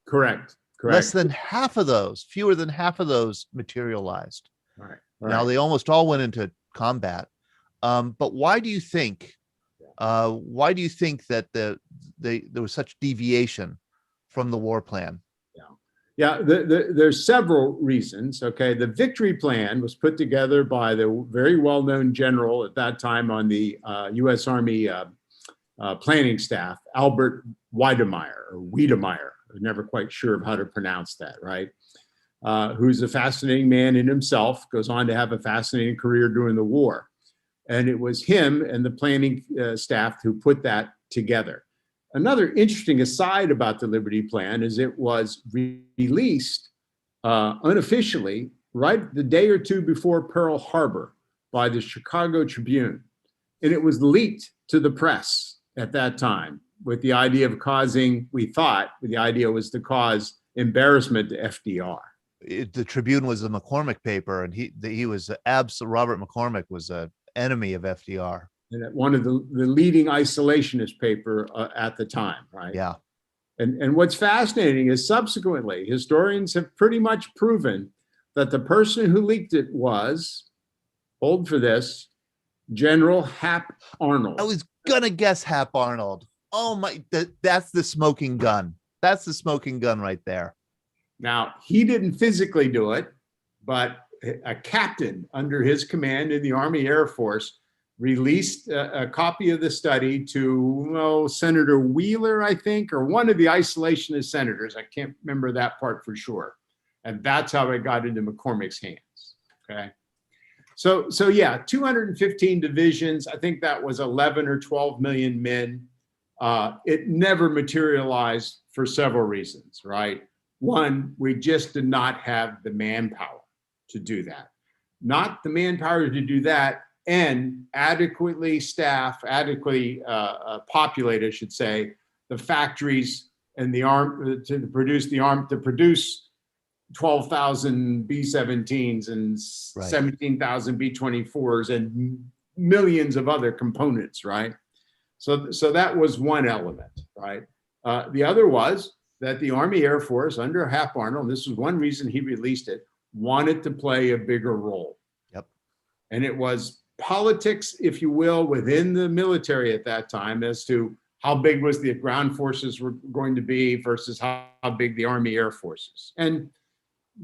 Correct. Less than half of those, fewer than half of those materialized. Right. Now, they almost all went into combat. But why do you think that there was such deviation from the war plan? Yeah, there's several reasons. Okay, the victory plan was put together by the very well-known general at that time on the U.S. Army planning staff, Albert Wiedemeyer, or Wiedemeyer. I'm never quite sure of how to pronounce that, right? Who's a fascinating man in himself, goes on to have a fascinating career during the war. And it was him and the planning staff who put that together. Another interesting aside about the Liberty Plan is it was released unofficially right the day or two before Pearl Harbor by the Chicago Tribune. And it was leaked to the press at that time with the idea of causing, the idea was to cause embarrassment to FDR. The Tribune was a McCormick paper, and Robert McCormick was an enemy of FDR. And one of the leading isolationist paper at the time, right? Yeah. And what's fascinating is subsequently, historians have pretty much proven that the person who leaked it was, hold for this, General Hap Arnold. I was gonna guess Hap Arnold. Oh my, that's the smoking gun. That's the smoking gun right there. Now, he didn't physically do it, but a captain under his command in the Army Air Force released a copy of the study to Senator Wheeler, I think, or one of the isolationist senators. I can't remember that part for sure. And that's how it got into McCormick's hands. Okay. So yeah, 215 divisions. I think that was 11 or 12 million men. It never materialized for several reasons, right? One, we just did not have the manpower to do that. Not the manpower to do that, and adequately populate, I should say, the factories and the arm to produce 12,000 B-17s and 17,000 B-24s and millions of other components, right? So that was one element, right? The other was that the Army Air Force under Hap Arnold, and this was one reason he released it, wanted to play a bigger role. Yep. And it was politics, if you will, within the military at that time as to how big was the ground forces were going to be versus how big the Army Air Forces. And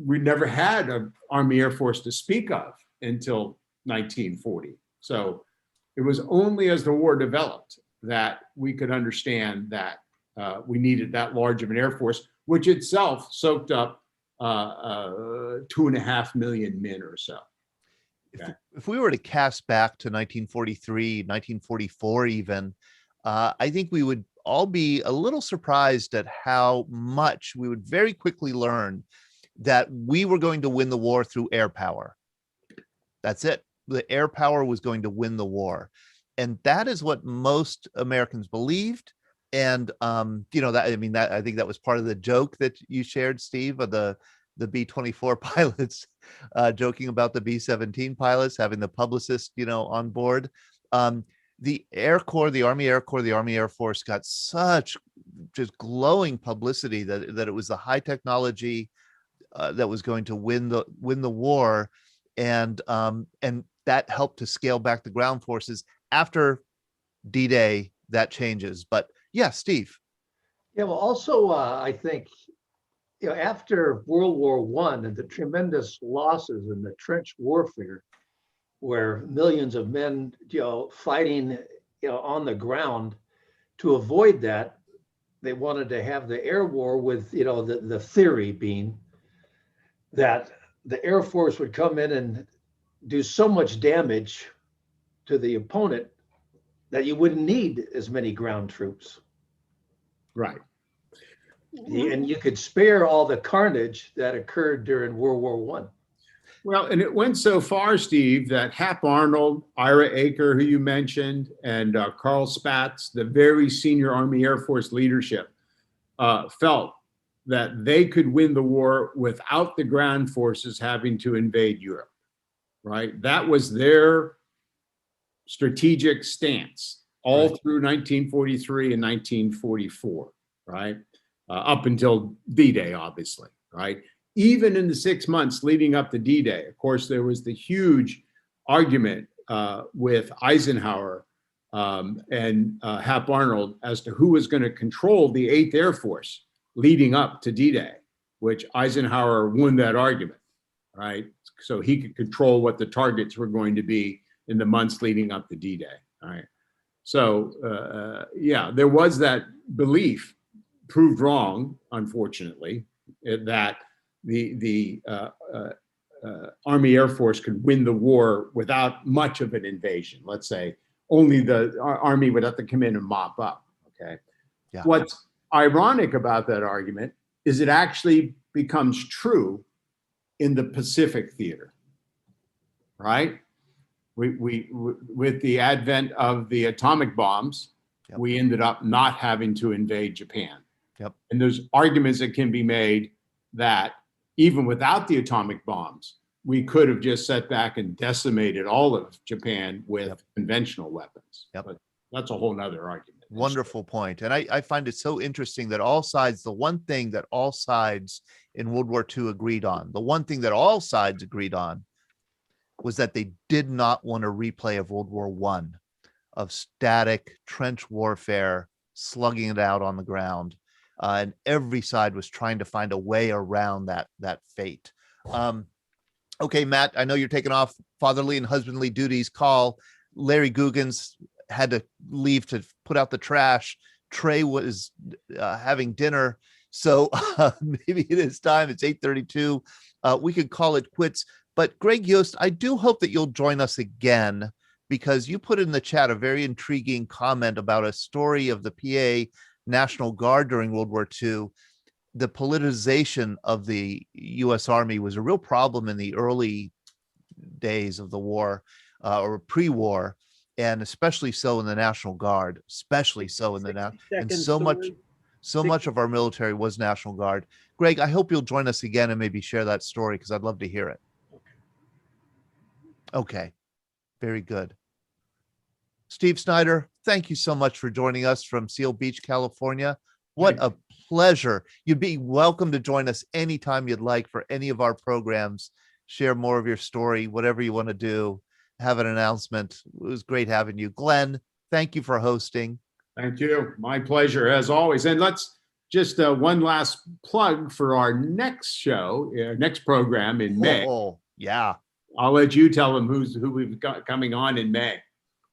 we never had an Army Air Force to speak of until 1940. So it was only as the war developed that we could understand that we needed that large of an Air Force, which itself soaked up 2.5 million men or so. Okay. If we were to cast back to 1943, 1944 even, I think we would all be a little surprised at how much we would very quickly learn that we were going to win the war through air power. That's it. The air power was going to win the war. And that is what most Americans believed. And, I think that was part of the joke that you shared, Steve, of the B-24 pilots joking about the B-17 pilots, having the publicist, on board. The Air Corps, the Army Air Corps, the Army Air Force got such just glowing publicity that it was the high technology that was going to win the war, and that helped to scale back the ground forces. After D-Day, that changes. But yeah, Steve. Yeah, well, also I think after World War I and the tremendous losses in the trench warfare, where millions of men, fighting, on the ground, to avoid that, they wanted to have the air war with, the theory being that the Air Force would come in and do so much damage to the opponent that you wouldn't need as many ground troops. Right. And you could spare all the carnage that occurred during World War One. Well, and it went so far, Steve, that Hap Arnold, Ira Aker, who you mentioned, and Carl Spaatz, the very senior Army Air Force leadership, felt that they could win the war without the ground forces having to invade Europe, right? That was their strategic stance all through 1943 and 1944, right? Up until D-Day, obviously, right? Even in the 6 months leading up to D-Day, of course, there was the huge argument with Eisenhower and Hap Arnold as to who was going to control the 8th Air Force leading up to D-Day, which Eisenhower won that argument, right? So he could control what the targets were going to be in the months leading up to D-Day, all right? So, yeah, there was that belief, proved wrong, unfortunately, that the Army Air Force could win the war without much of an invasion. Let's say only the Army would have to come in and mop up, okay? Yeah. What's ironic about that argument is it actually becomes true in the Pacific theater, right? We with the advent of the atomic bombs, Yep. we ended up not having to invade Japan. Yep. And there's arguments that can be made that even without the atomic bombs, we could have just sat back and decimated all of Japan with conventional weapons. Yep. But that's a whole nother argument. Wonderful point. And I find it so interesting that all sides, the one thing that all sides in World War II agreed on, the one thing that all sides agreed on was that they did not want a replay of World War I, of static trench warfare, slugging it out on the ground. And every side was trying to find a way around that fate. Okay, Matt, I know you're taking off fatherly and husbandly duties. Call. Larry Googans had to leave to put out the trash. Trey was having dinner. So maybe it is time. It's 8:32. We could call it quits. But Greg Yost, I do hope that you'll join us again, because you put in the chat a very intriguing comment about a story of the PA National Guard during World War II. The politicization of the U.S. Army was a real problem in the early days of the war, or pre-war, and especially so in the National Guard, especially so in the and so much of our military was National Guard. Greg, I hope you'll join us again and maybe share that story, because I'd love to hear it. Okay, very good. Steve Snyder, thank you so much for joining us from Seal Beach, California. What a pleasure. You'd be welcome to join us anytime you'd like for any of our programs. Share more of your story, whatever you want to do. Have an announcement. It was great having you. Glenn, thank you for hosting. Thank you. My pleasure, as always. And let's just one last plug for our next show, next program in May. Oh, yeah. I'll let you tell them who we've got coming on in May.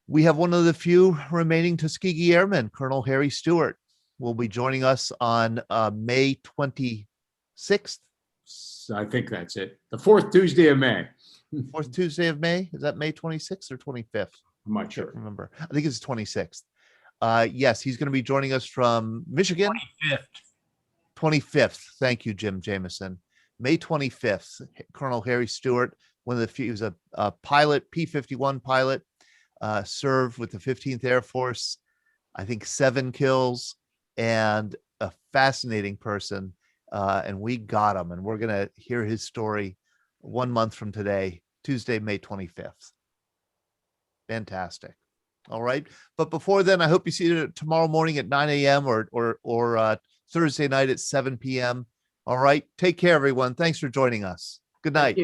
We have one of the few remaining Tuskegee Airmen, Colonel Harry Stewart, will be joining us on May 26th. I think that's it. The fourth Tuesday of May. Fourth Tuesday of May? Is that May 26th or 25th? I'm not sure. Remember. I think it's 26th. Yes, he's going to be joining us from Michigan. 25th. Thank you, Jim Jameson. May 25th, Colonel Harry Stewart, one of the few, he was a pilot, P-51 pilot, served with the 15th Air Force, I think 7 kills, and a fascinating person. And we got him, and we're going to hear his story 1 month from today, Tuesday, May 25th. Fantastic. All right. But before then, I hope you see you tomorrow morning at 9 a.m. or Thursday night at 7 p.m. All right. Take care, everyone. Thanks for joining us. Good night.